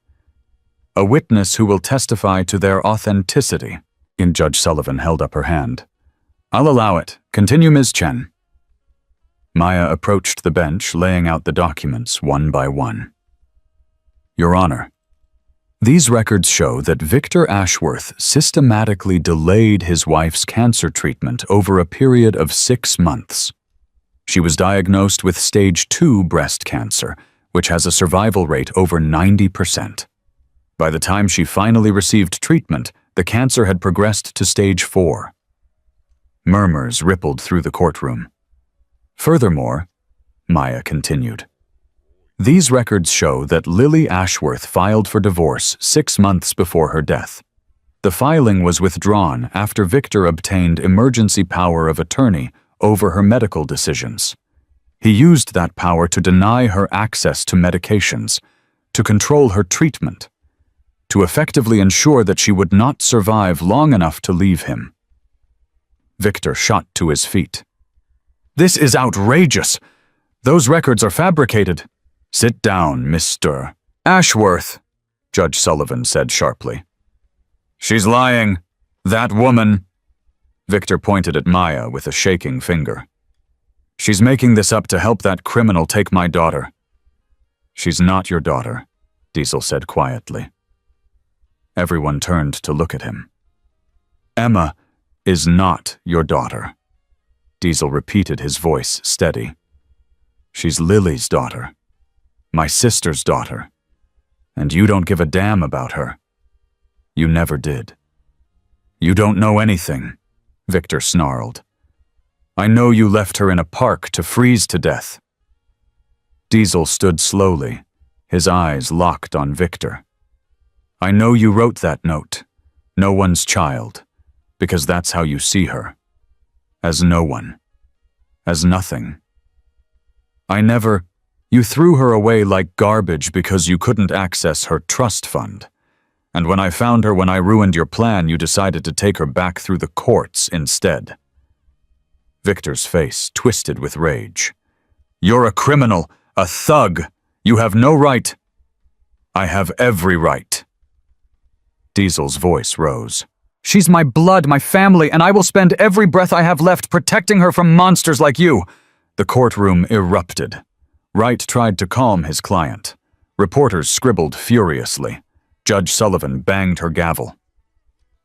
"A witness who will testify to their authenticity." And Judge Sullivan held up her hand. "I'll allow it. Continue, Ms. Chen." Maya approached the bench, laying out the documents one by one. "Your Honor, these records show that Victor Ashworth systematically delayed his wife's cancer treatment over a period of 6 months. She was diagnosed with stage 2 breast cancer, which has a survival rate over 90%. By the time she finally received treatment, the cancer had progressed to stage 4. Murmurs rippled through the courtroom. "Furthermore," Maya continued, "these records show that Lily Ashworth filed for divorce 6 months before her death. The filing was withdrawn after Victor obtained emergency power of attorney over her medical decisions. He used that power to deny her access to medications, to control her treatment, to effectively ensure that she would not survive long enough to leave him. Victor shot to his feet. "This is outrageous! Those records are fabricated." "Sit down, Mr. Ashworth," Judge Sullivan said sharply. "She's lying. That woman." Victor pointed at Maya with a shaking finger. "She's making this up to help that criminal take my daughter." "She's not your daughter," Diesel said quietly. Everyone turned to look at him. "Emma is not your daughter." Diesel repeated, his voice steady. "She's Lily's daughter, my sister's daughter, and you don't give a damn about her. You never did." "You don't know anything," Victor snarled. "I know you left her in a park to freeze to death." Diesel stood slowly, his eyes locked on Victor. "I know you wrote that note, no one's child, because that's how you see her. As no one. As nothing. You threw her away like garbage because you couldn't access her trust fund. And when I found her when I ruined your plan, you decided to take her back through the courts instead." Victor's face twisted with rage. "You're a criminal, a thug. You have no right." "I have every right." Diesel's voice rose. "She's my blood, my family, and I will spend every breath I have left protecting her from monsters like you." The courtroom erupted. Wright tried to calm his client. Reporters scribbled furiously. Judge Sullivan banged her gavel.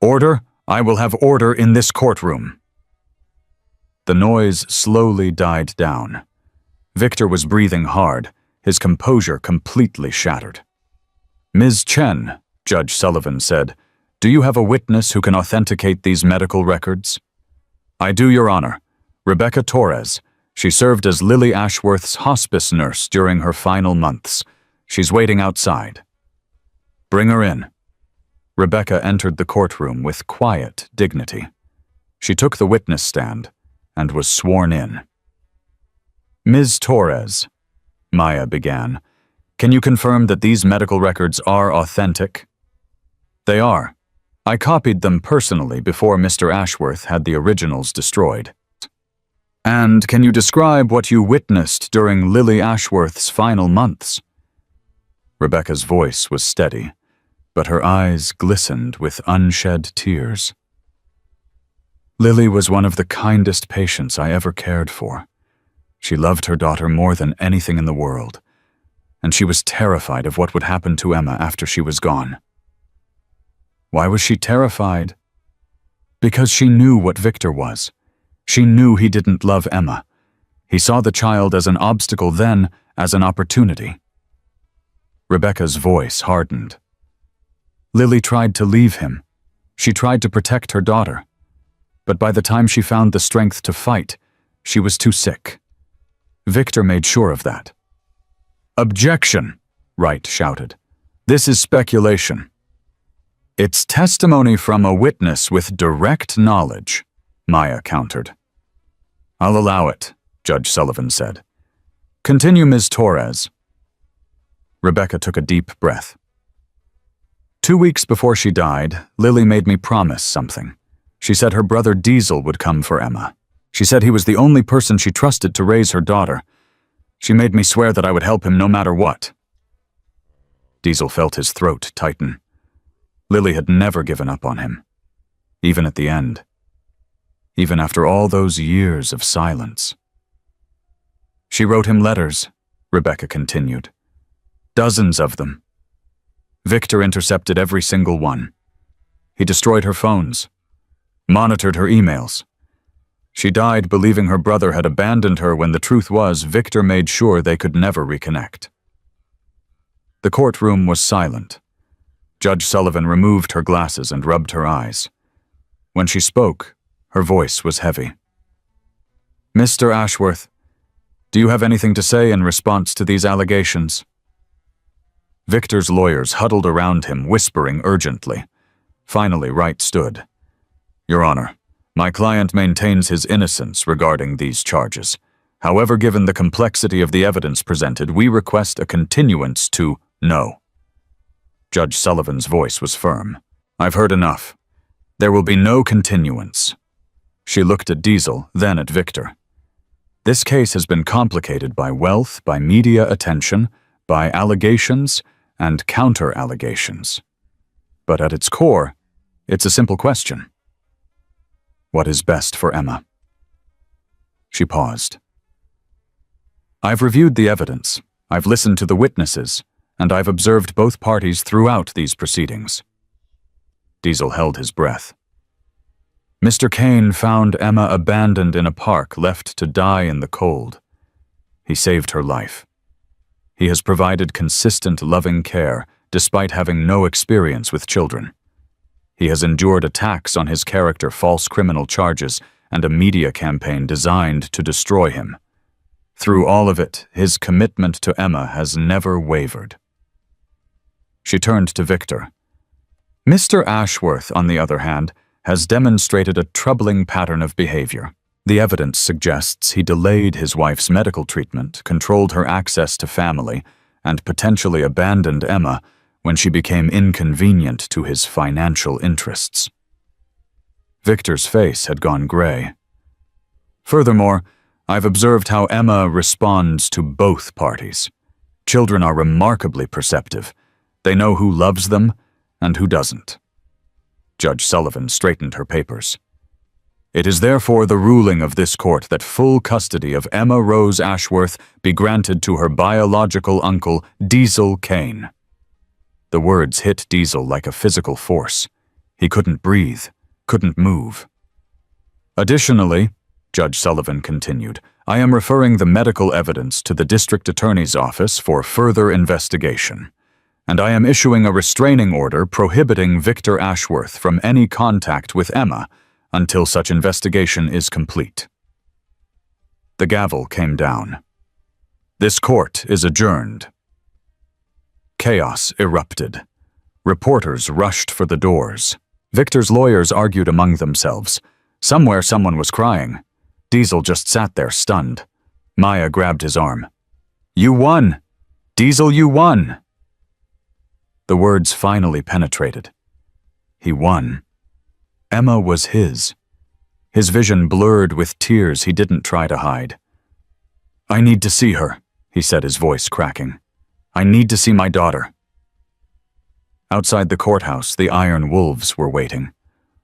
"Order! I will have order in this courtroom." The noise slowly died down. Victor was breathing hard, his composure completely shattered. "Ms. Chen," Judge Sullivan said, "do you have a witness who can authenticate these medical records?" "I do, Your Honor. Rebecca Torres. She served as Lily Ashworth's hospice nurse during her final months. She's waiting outside." "Bring her in." Rebecca entered the courtroom with quiet dignity. She took the witness stand and was sworn in. "Ms. Torres," Maya began, "can you confirm that these medical records are authentic?" "They are. I copied them personally before Mr. Ashworth had the originals destroyed." "And can you describe what you witnessed during Lily Ashworth's final months?" Rebecca's voice was steady, but her eyes glistened with unshed tears. "Lily was one of the kindest patients I ever cared for. She loved her daughter more than anything in the world, and she was terrified of what would happen to Emma after she was gone." "Why was she terrified?" "Because she knew what Victor was. She knew he didn't love Emma. He saw the child as an obstacle, then as an opportunity." Rebecca's voice hardened. "Lily tried to leave him. She tried to protect her daughter. But by the time she found the strength to fight, she was too sick. Victor made sure of that." "Objection!" Wright shouted. "This is speculation." "It's testimony from a witness with direct knowledge," Maya countered. "I'll allow it," Judge Sullivan said. "Continue, Ms. Torres." Rebecca took a deep breath. 2 weeks before she died, Lily made me promise something. She said her brother Diesel would come for Emma. She said he was the only person she trusted to raise her daughter. She made me swear that I would help him no matter what." Diesel felt his throat tighten. Lily had never given up on him, even at the end. Even after all those years of silence. "She wrote him letters," Rebecca continued. "Dozens of them. Victor intercepted every single one. He destroyed her phones, monitored her emails. She died believing her brother had abandoned her when the truth was Victor made sure they could never reconnect." The courtroom was silent. Judge Sullivan removed her glasses and rubbed her eyes. When she spoke, her voice was heavy. "Mr. Ashworth, do you have anything to say in response to these allegations?" Victor's lawyers huddled around him, whispering urgently. Finally, Wright stood. Your Honor, my client maintains his innocence regarding these charges. However, given the complexity of the evidence presented, we request a continuance to no. Judge Sullivan's voice was firm. I've heard enough. There will be no continuance. She looked at Diesel, then at Victor. This case has been complicated by wealth, by media attention, by allegations and counter-allegations. But at its core, it's a simple question. What is best for Emma? She paused. I've reviewed the evidence, I've listened to the witnesses, and I've observed both parties throughout these proceedings. Diesel held his breath. Mr. Kane found Emma abandoned in a park, left to die in the cold. He saved her life. He has provided consistent, loving care, despite having no experience with children. He has endured attacks on his character, false criminal charges, and a media campaign designed to destroy him. Through all of it, his commitment to Emma has never wavered. She turned to Victor. Mr. Ashworth, on the other hand, has demonstrated a troubling pattern of behavior. The evidence suggests he delayed his wife's medical treatment, controlled her access to family, and potentially abandoned Emma when she became inconvenient to his financial interests. Victor's face had gone gray. Furthermore, I've observed how Emma responds to both parties. Children are remarkably perceptive. They know who loves them and who doesn't. Judge Sullivan straightened her papers. It is therefore the ruling of this court that full custody of Emma Rose Ashworth be granted to her biological uncle, Diesel Kane. The words hit Diesel like a physical force. He couldn't breathe, couldn't move. Additionally, Judge Sullivan continued, I am referring the medical evidence to the District Attorney's Office for further investigation, and I am issuing a restraining order prohibiting Victor Ashworth from any contact with Emma until such investigation is complete. The gavel came down. This court is adjourned. Chaos erupted. Reporters rushed for the doors. Victor's lawyers argued among themselves. Somewhere someone was crying. Diesel just sat there stunned. Maya grabbed his arm. You won! Diesel, you won! The words finally penetrated. He won. Emma was his. His vision blurred with tears he didn't try to hide. I need to see her, he said, his voice cracking. I need to see my daughter. Outside the courthouse, the iron wolves were waiting.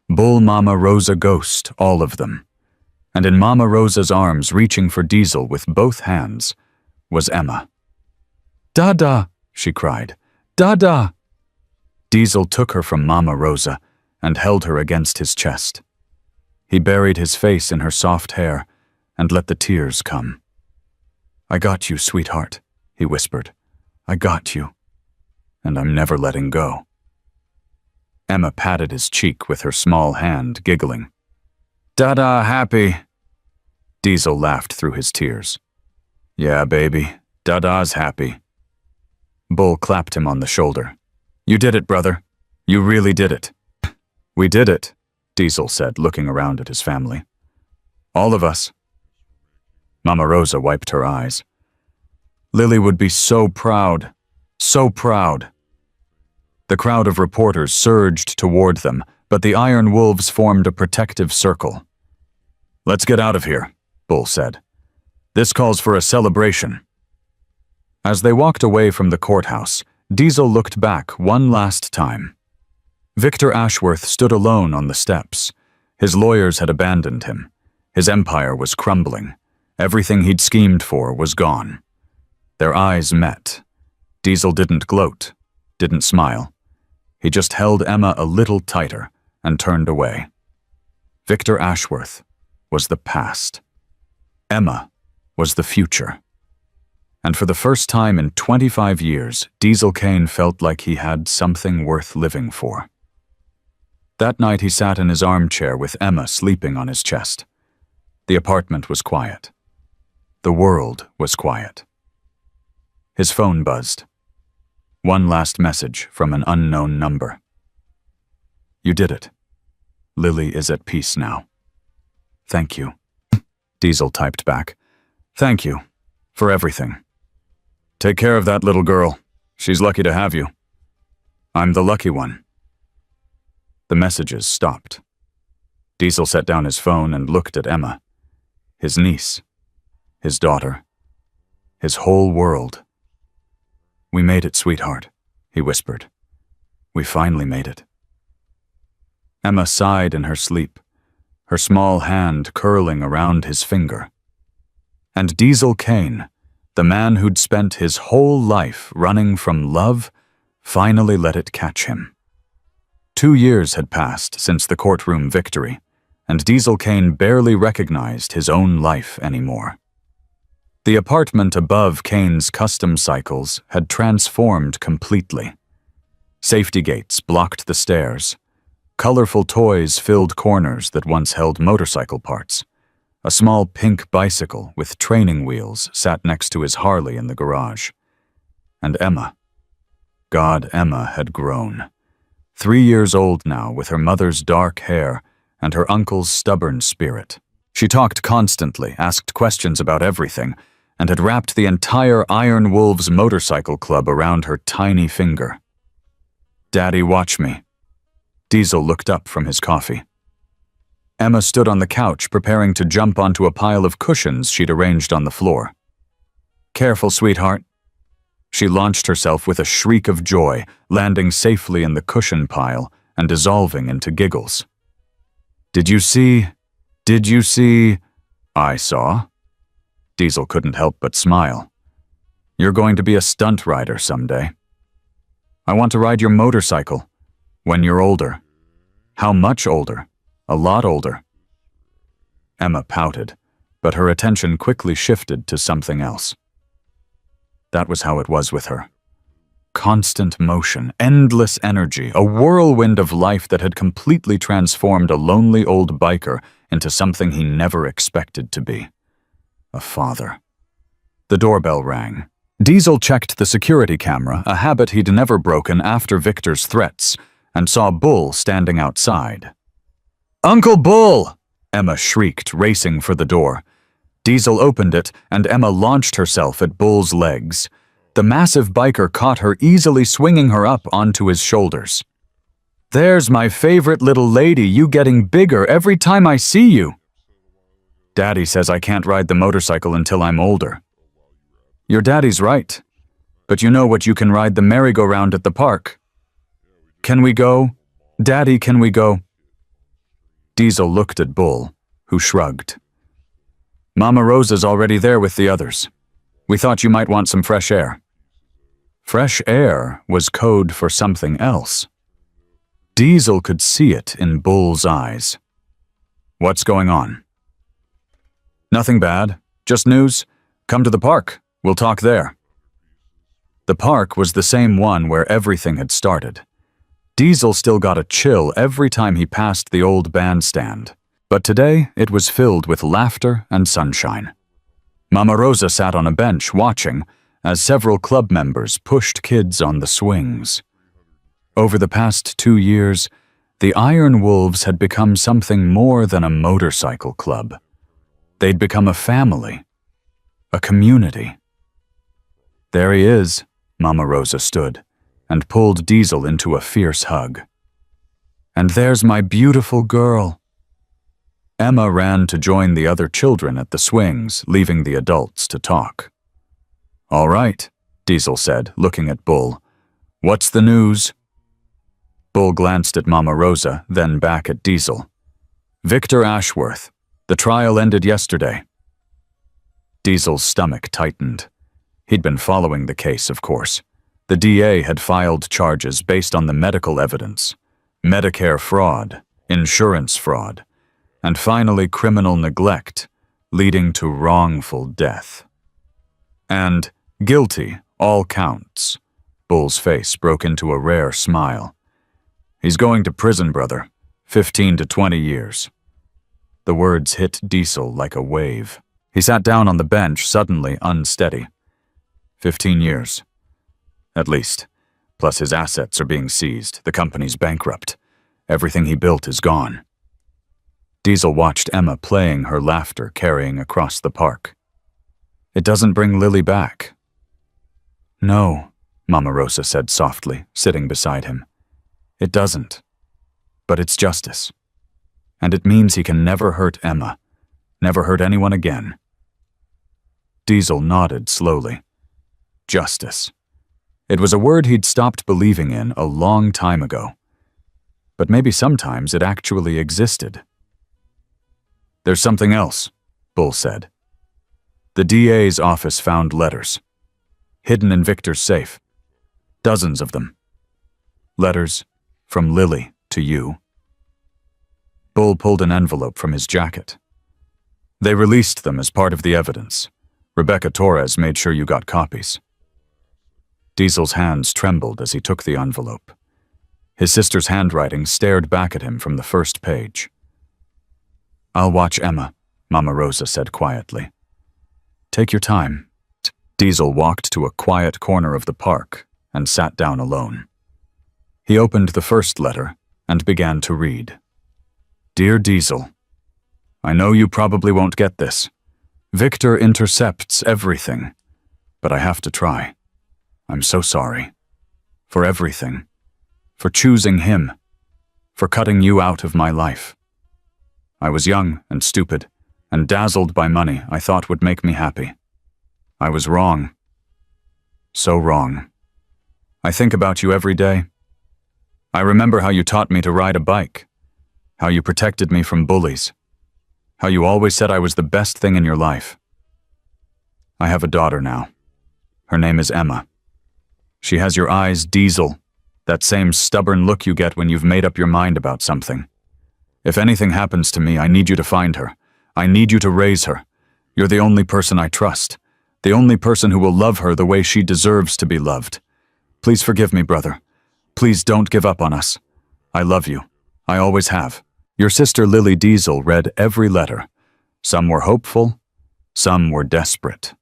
Bull Mama Rosa Ghost, all of them. And in Mama Rosa's arms, reaching for Diesel with both hands, was Emma. Dada, she cried. Dada! Diesel took her from Mama Rosa and held her against his chest. He buried his face in her soft hair and let the tears come. I got you, sweetheart, he whispered. I got you, and I'm never letting go. Emma patted his cheek with her small hand, giggling. Dada happy. Diesel laughed through his tears. Yeah, baby, Dada's happy. Bull clapped him on the shoulder. You did it, brother. You really did it. We did it, Diesel said, looking around at his family. All of us. Mama Rosa wiped her eyes. Lily would be so proud, so proud. The crowd of reporters surged toward them, but the iron wolves formed a protective circle. Let's get out of here, Bull said. This calls for a celebration. As they walked away from the courthouse, Diesel looked back one last time. Victor Ashworth stood alone on the steps. His lawyers had abandoned him. His empire was crumbling. Everything he'd schemed for was gone. Their eyes met. Diesel didn't gloat, didn't smile. He just held Emma a little tighter and turned away. Victor Ashworth was the past. Emma was the future. And for the first time in 25 years, Diesel Kane felt like he had something worth living for. That night he sat in his armchair with Emma sleeping on his chest. The apartment was quiet. The world was quiet. His phone buzzed. One last message from an unknown number. You did it. Lily is at peace now. Thank you. Diesel typed back. Thank you. For everything. Take care of that little girl. She's lucky to have you. I'm the lucky one. The messages stopped. Diesel set down his phone and looked at Emma. His niece. His daughter. His whole world. We made it, sweetheart, he whispered. We finally made it. Emma sighed in her sleep, her small hand curling around his finger. And Diesel Kane, the man who'd spent his whole life running from love, finally let it catch him. 2 years had passed since the courtroom victory, and Diesel Kane barely recognized his own life anymore. The apartment above Kane's custom cycles had transformed completely. Safety gates blocked the stairs. Colorful toys filled corners that once held motorcycle parts. A small pink bicycle with training wheels sat next to his Harley in the garage. And Emma. God, Emma had grown. 3 years old now, with her mother's dark hair and her uncle's stubborn spirit. She talked constantly, asked questions about everything, and had wrapped the entire Iron Wolves motorcycle club around her tiny finger. Daddy, watch me. Diesel looked up from his coffee. Emma stood on the couch, preparing to jump onto a pile of cushions she'd arranged on the floor. Careful, sweetheart. She launched herself with a shriek of joy, landing safely in the cushion pile and dissolving into giggles. Did you see? I saw. Diesel couldn't help but smile. You're going to be a stunt rider someday. I want to ride your motorcycle. When you're older. How much older? A lot older. Emma pouted, but her attention quickly shifted to something else. That was how it was with her. Constant motion, endless energy, a whirlwind of life that had completely transformed a lonely old biker into something he never expected to be. A father. The doorbell rang. Diesel checked the security camera, a habit he'd never broken after Victor's threats, and saw Bull standing outside. Uncle Bull! Emma shrieked, racing for the door. Diesel opened it, and Emma launched herself at Bull's legs. The massive biker caught her, easily swinging her up onto his shoulders. There's my favorite little lady, you getting bigger every time I see you. Daddy says I can't ride the motorcycle until I'm older. Your daddy's right. But you know what, you can ride the merry-go-round at the park. Can we go? Daddy, can we go? Diesel looked at Bull, who shrugged. Mama Rosa's already there with the others. We thought you might want some fresh air. Fresh air was code for something else. Diesel could see it in Bull's eyes. What's going on? Nothing bad. Just news. Come to the park. We'll talk there. The park was the same one where everything had started. Diesel still got a chill every time he passed the old bandstand, but today it was filled with laughter and sunshine. Mama Rosa sat on a bench watching as several club members pushed kids on the swings. Over the past 2 years, the Iron Wolves had become something more than a motorcycle club. They'd become a family, a community. There he is, Mama Rosa stood, and pulled Diesel into a fierce hug. And there's my beautiful girl. Emma ran to join the other children at the swings, leaving the adults to talk. All right, Diesel said, looking at Bull. What's the news? Bull glanced at Mama Rosa, then back at Diesel. Victor Ashworth. The trial ended yesterday. Diesel's stomach tightened. He'd been following the case, of course. The DA had filed charges based on the medical evidence, Medicare fraud, insurance fraud, and finally criminal neglect, leading to wrongful death. And guilty, all counts. Bull's face broke into a rare smile. He's going to prison, brother. 15 to 20 years. The words hit Diesel like a wave. He sat down on the bench, suddenly unsteady. 15 years. At least. Plus his assets are being seized. The company's bankrupt. Everything he built is gone. Diesel watched Emma playing her laughter carrying across the park. It doesn't bring Lily back. No, Mama Rosa said softly, sitting beside him. It doesn't. But it's justice. And it means he can never hurt Emma, never hurt anyone again. Diesel nodded slowly. Justice. It was a word he'd stopped believing in a long time ago. But maybe sometimes it actually existed. There's something else, Bull said. The DA's office found letters, hidden in Victor's safe. Dozens of them. Letters from Lily to you. Bull pulled an envelope from his jacket. They released them as part of the evidence. Rebecca Torres made sure you got copies. Diesel's hands trembled as he took the envelope. His sister's handwriting stared back at him from the first page. I'll watch Emma, Mama Rosa said quietly. Take your time. Diesel walked to a quiet corner of the park and sat down alone. He opened the first letter and began to read. Dear Diesel, I know you probably won't get this. Victor intercepts everything, but I have to try. I'm so sorry. For everything. For choosing him. For cutting you out of my life. I was young and stupid, and dazzled by money I thought would make me happy. I was wrong. So wrong. I think about you every day. I remember how you taught me to ride a bike, how you protected me from bullies, how you always said I was the best thing in your life. I have a daughter now. Her name is Emma. She has your eyes, Diesel, that same stubborn look you get when you've made up your mind about something. If anything happens to me, I need you to find her. I need you to raise her. You're the only person I trust, the only person who will love her the way she deserves to be loved. Please forgive me, brother. Please don't give up on us. I love you. I always have. Your sister Lily Diesel read every letter. Some were hopeful, some were desperate.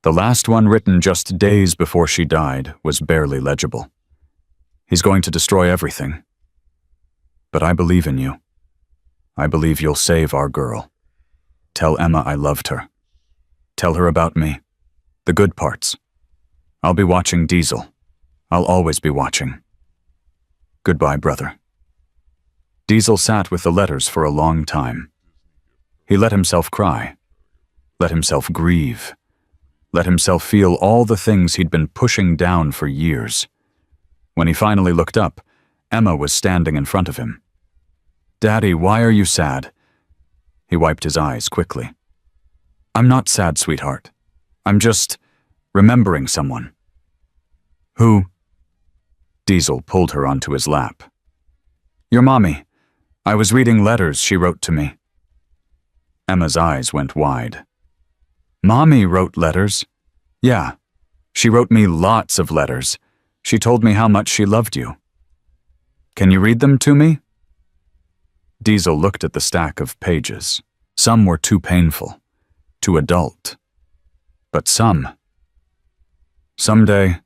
The last one, written just days before she died, was barely legible. He's going to destroy everything. But I believe in you. I believe you'll save our girl. Tell Emma I loved her. Tell her about me. The good parts. I'll be watching Diesel. I'll always be watching. Goodbye, brother. Diesel sat with the letters for a long time. He let himself cry. Let himself grieve. Let himself feel all the things he'd been pushing down for years. When he finally looked up, Emma was standing in front of him. Daddy, why are you sad? He wiped his eyes quickly. I'm not sad, sweetheart. I'm just remembering someone. Who? Diesel pulled her onto his lap. Your mommy. I was reading letters she wrote to me. Emma's eyes went wide. Mommy wrote letters? Yeah. She wrote me lots of letters. She told me how much she loved you. Can you read them to me? Diesel looked at the stack of pages. Some were too painful, too adult. But some. Someday,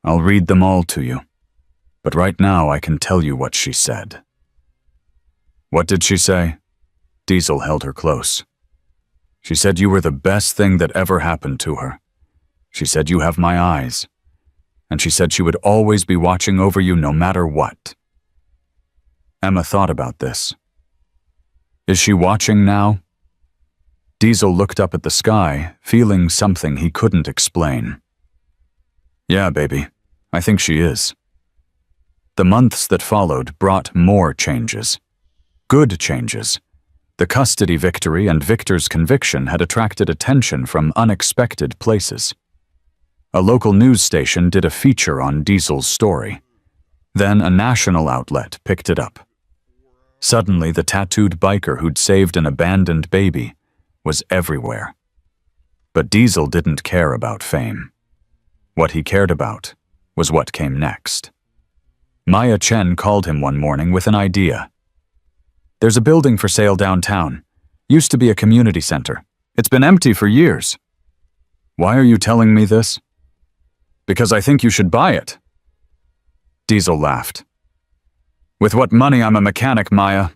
I'll read them all to you. But right now I can tell you what she said. What did she say? Diesel held her close. She said you were the best thing that ever happened to her. She said you have my eyes. And she said she would always be watching over you no matter what. Emma thought about this. Is she watching now? Diesel looked up at the sky, feeling something he couldn't explain. Yeah, baby, I think she is. The months that followed brought more changes. Good changes. The custody victory and Victor's conviction had attracted attention from unexpected places. A local news station did a feature on Diesel's story. Then a national outlet picked it up. Suddenly, the tattooed biker who'd saved an abandoned baby was everywhere. But Diesel didn't care about fame. What he cared about was what came next. Maya Chen called him one morning with an idea. There's a building for sale downtown. Used to be a community center. It's been empty for years. Why are you telling me this? Because I think you should buy it. Diesel laughed. With what money? I'm a mechanic, Maya.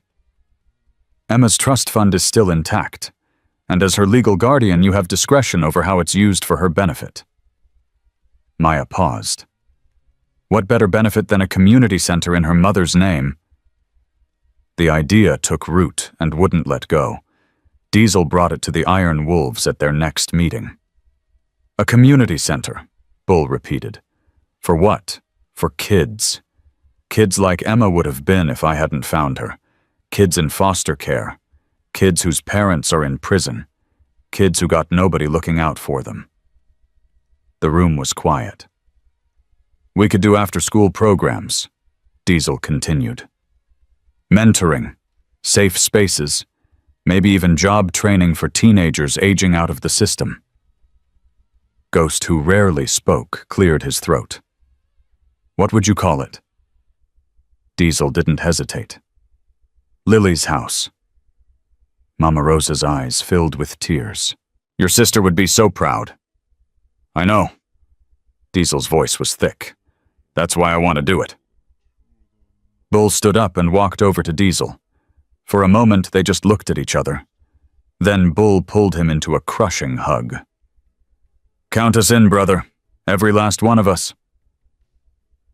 Emma's trust fund is still intact, and as her legal guardian, you have discretion over how it's used for her benefit. Maya paused. What better benefit than a community center in her mother's name? The idea took root and wouldn't let go. Diesel brought it to the Iron Wolves at their next meeting. A community center, Bull repeated. For what? For kids. Kids like Emma would have been if I hadn't found her. Kids in foster care. Kids whose parents are in prison. Kids who got nobody looking out for them. The room was quiet. We could do after-school programs, Diesel continued. Mentoring, safe spaces, maybe even job training for teenagers aging out of the system. Ghost, who rarely spoke, cleared his throat. What would you call it? Diesel didn't hesitate. Lily's house. Mama Rosa's eyes filled with tears. Your sister would be so proud. I know. Diesel's voice was thick. That's why I want to do it. Bull stood up and walked over to Diesel. For a moment, they just looked at each other. Then Bull pulled him into a crushing hug. Count us in, brother. Every last one of us.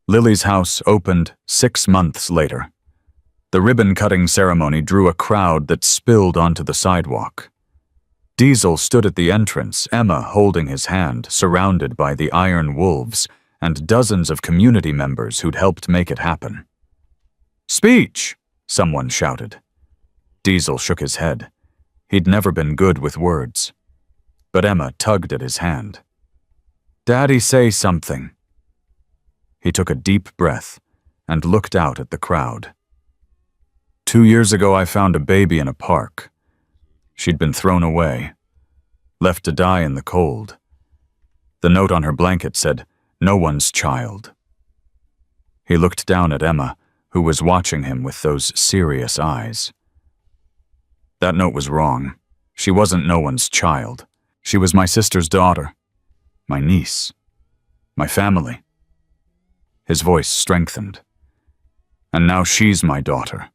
Lily's house opened 6 months later. The ribbon-cutting ceremony drew a crowd that spilled onto the sidewalk. Diesel stood at the entrance, Emma holding his hand, surrounded by the Iron Wolves and dozens of community members who'd helped make it happen. Speech! Someone shouted. Diesel shook his head. He'd never been good with words. But Emma tugged at his hand. Daddy, say something. He took a deep breath and looked out at the crowd. 2 years ago, I found a baby in a park. She'd been thrown away, left to die in the cold. The note on her blanket said, "No one's child." He looked down at Emma, who was watching him with those serious eyes. That note was wrong. She wasn't no one's child. She was my sister's daughter, my niece, my family. His voice strengthened. And now she's my daughter,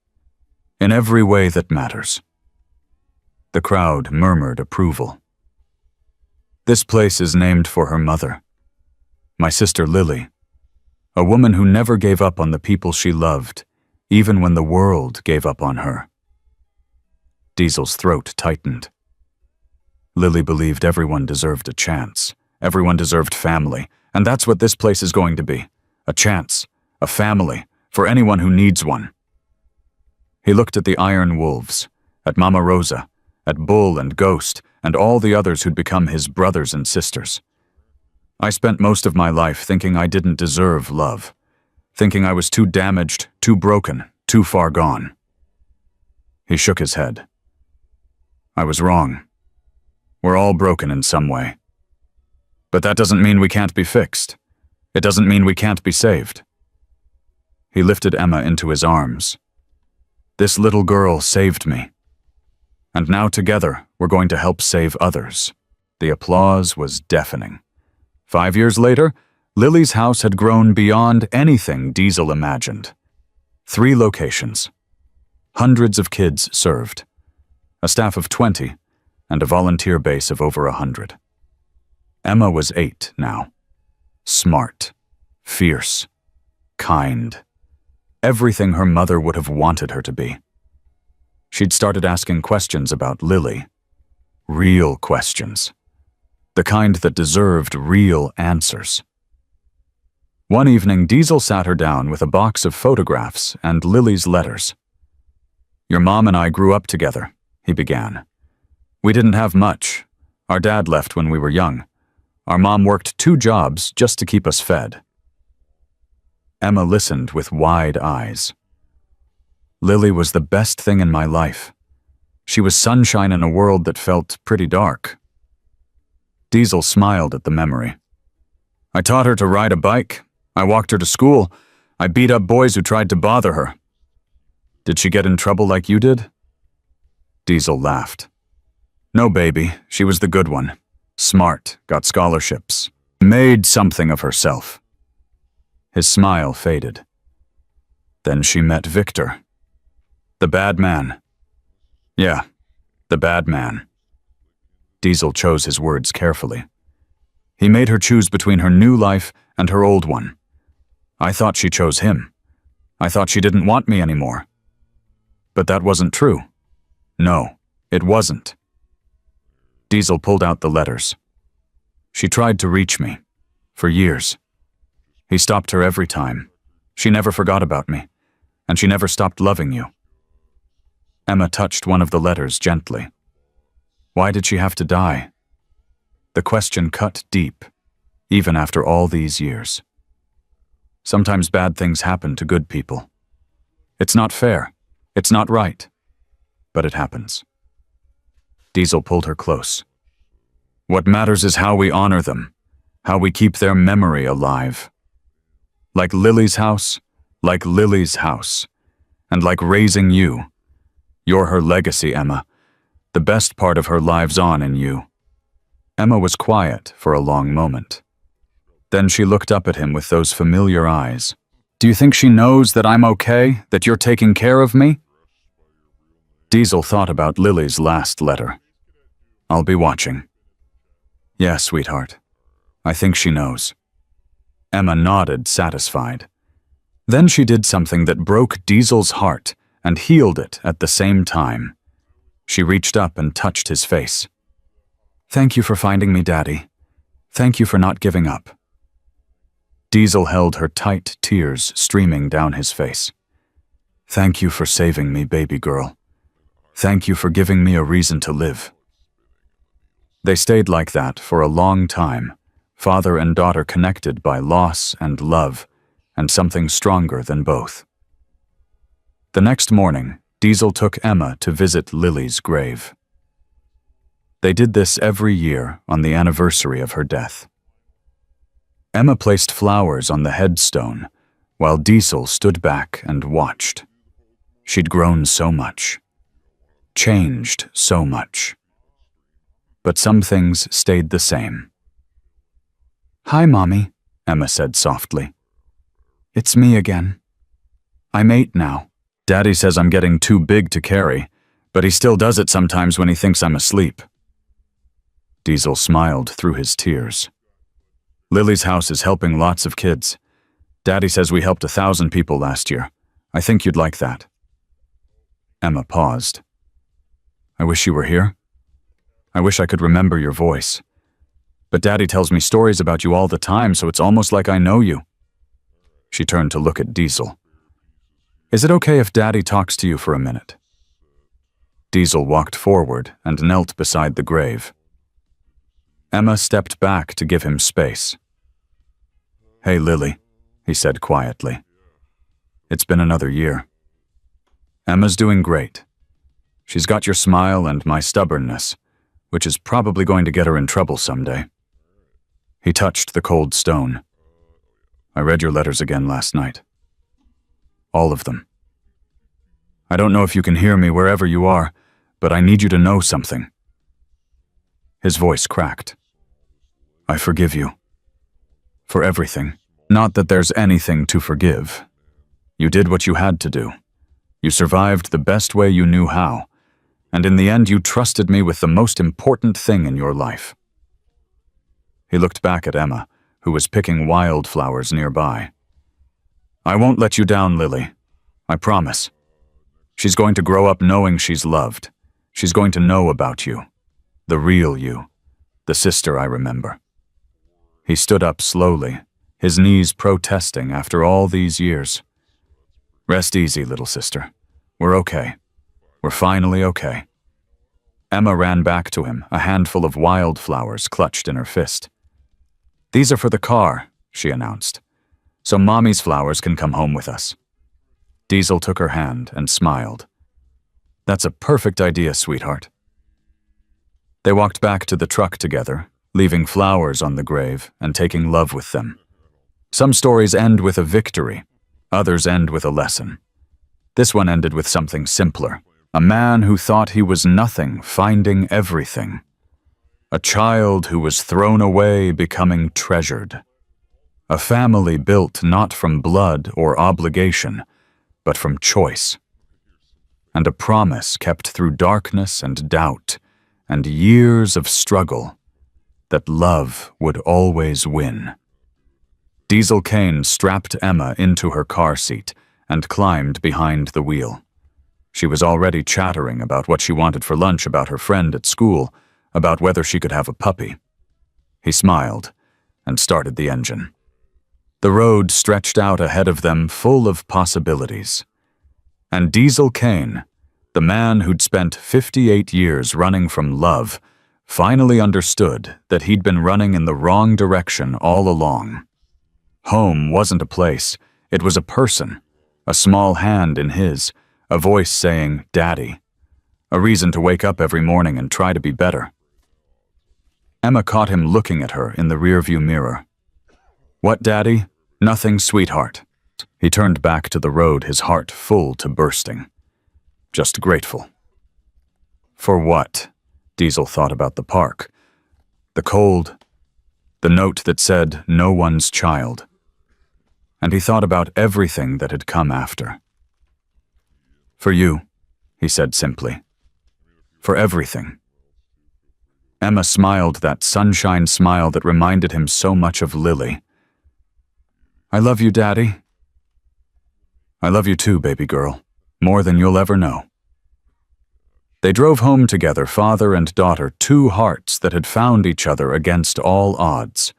in every way that matters. The crowd murmured approval. This place is named for her mother, my sister Lily, a woman who never gave up on the people she loved, even when the world gave up on her. Diesel's throat tightened. Lily believed everyone deserved a chance. Everyone deserved family, and that's what this place is going to be. A chance, a family, for anyone who needs one. He looked at the Iron Wolves, at Mama Rosa, at Bull and Ghost, and all the others who'd become his brothers and sisters. I spent most of my life thinking I didn't deserve love, thinking I was too damaged, too broken, too far gone. He shook his head. I was wrong. We're all broken in some way. But that doesn't mean we can't be fixed. It doesn't mean we can't be saved. He lifted Emma into his arms. This little girl saved me. And now together, we're going to help save others. The applause was deafening. 5 years later, Lily's house had grown beyond anything Diesel imagined. 3 locations. Hundreds of kids served. A staff of 20, and a volunteer base of over 100. Emma was 8 now. Smart, fierce, kind. Everything her mother would have wanted her to be. She'd started asking questions about Lily. Real questions. The kind that deserved real answers. One evening, Diesel sat her down with a box of photographs and Lily's letters. Your mom and I grew up together, he began. We didn't have much. Our dad left when we were young. Our mom worked 2 jobs just to keep us fed. Emma listened with wide eyes. Lily was the best thing in my life. She was sunshine in a world that felt pretty dark. Diesel smiled at the memory. I taught her to ride a bike. I walked her to school. I beat up boys who tried to bother her. Did she get in trouble like you did? Diesel laughed. No, baby, she was the good one. Smart, got scholarships, made something of herself. His smile faded. Then she met Victor. The bad man. Yeah, the bad man. Diesel chose his words carefully. He made her choose between her new life and her old one. I thought she chose him. I thought she didn't want me anymore. But that wasn't true. No, it wasn't. Diesel pulled out the letters. She tried to reach me. For years. He stopped her every time. She never forgot about me. And she never stopped loving you. Emma touched one of the letters gently. Why did she have to die? The question cut deep, even after all these years. Sometimes bad things happen to good people. It's not fair. It's not right. But it happens. Diesel pulled her close. What matters is how we honor them, how we keep their memory alive. Like Lily's house, like Lily's house, and like raising you. You're her legacy, Emma. The best part of her lives on in you. Emma was quiet for a long moment. Then she looked up at him with those familiar eyes. Do you think she knows that I'm okay, that you're taking care of me? Diesel thought about Lily's last letter. I'll be watching. Yeah, sweetheart. I think she knows. Emma nodded, satisfied. Then she did something that broke Diesel's heart and healed it at the same time. She reached up and touched his face. Thank you for finding me, Daddy. Thank you for not giving up. Diesel held her tight, tears streaming down his face. Thank you for saving me, baby girl. Thank you for giving me a reason to live. They stayed like that for a long time, father and daughter connected by loss and love, and something stronger than both. The next morning, Diesel took Emma to visit Lily's grave. They did this every year on the anniversary of her death. Emma placed flowers on the headstone, while Diesel stood back and watched. She'd grown so much. Changed so much. But some things stayed the same. Hi, Mommy, Emma said softly. It's me again. I'm 8 now. Daddy says I'm getting too big to carry, but he still does it sometimes when he thinks I'm asleep. Diesel smiled through his tears. Lily's house is helping lots of kids. Daddy says we helped 1,000 people last year. I think you'd like that. Emma paused. I wish you were here. I wish I could remember your voice. But Daddy tells me stories about you all the time, so it's almost like I know you. She turned to look at Diesel. Is it okay if Daddy talks to you for a minute? Diesel walked forward and knelt beside the grave. Emma stepped back to give him space. Hey, Lily, he said quietly. It's been another year. Emma's doing great. She's got your smile and my stubbornness, which is probably going to get her in trouble someday. He touched the cold stone. I read your letters again last night. All of them. I don't know if you can hear me wherever you are, but I need you to know something. His voice cracked. I forgive you. For everything. Not that there's anything to forgive. You did what you had to do. You survived the best way you knew how, and in the end you trusted me with the most important thing in your life. He looked back at Emma, who was picking wildflowers nearby. I won't let you down, Lily. I promise. She's going to grow up knowing she's loved. She's going to know about you. The real you. The sister I remember. He stood up slowly, his knees protesting after all these years. Rest easy, little sister. We're okay. We're finally okay. Emma ran back to him, a handful of wildflowers clutched in her fist. These are for the car, she announced, so Mommy's flowers can come home with us. Diesel took her hand and smiled. That's a perfect idea, sweetheart. They walked back to the truck together, leaving flowers on the grave and taking love with them. Some stories end with a victory, others end with a lesson. This one ended with something simpler. A man who thought he was nothing, finding everything. A child who was thrown away, becoming treasured. A family built not from blood or obligation, but from choice. And a promise kept through darkness and doubt and years of struggle that love would always win. Diesel Kane strapped Emma into her car seat and climbed behind the wheel. She was already chattering about what she wanted for lunch, about her friend at school, about whether she could have a puppy. He smiled and started the engine. The road stretched out ahead of them, full of possibilities. And Diesel Kane, the man who'd spent 58 years running from love, finally understood that he'd been running in the wrong direction all along. Home wasn't a place, it was a person, a small hand in his, a voice saying, "Daddy," a reason to wake up every morning and try to be better. Emma caught him looking at her in the rearview mirror. "What, Daddy?" "Nothing, sweetheart." He turned back to the road, his heart full to bursting. Just grateful. For what? Diesel thought about the park. The cold. The note that said, "No one's child." And he thought about everything that had come after. "For you," he said simply. "For everything." Emma smiled, that sunshine smile that reminded him so much of Lily. "I love you, Daddy." "I love you too, baby girl, more than you'll ever know." They drove home together, father and daughter, two hearts that had found each other against all odds.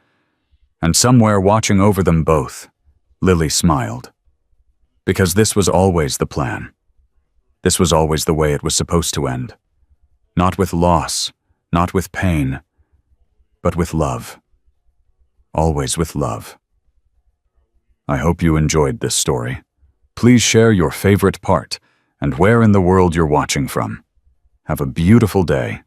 And somewhere watching over them both, Lily smiled. Because this was always the plan. This was always the way it was supposed to end. Not with loss, not with pain, but with love. Always with love. I hope you enjoyed this story. Please share your favorite part and where in the world you're watching from. Have a beautiful day.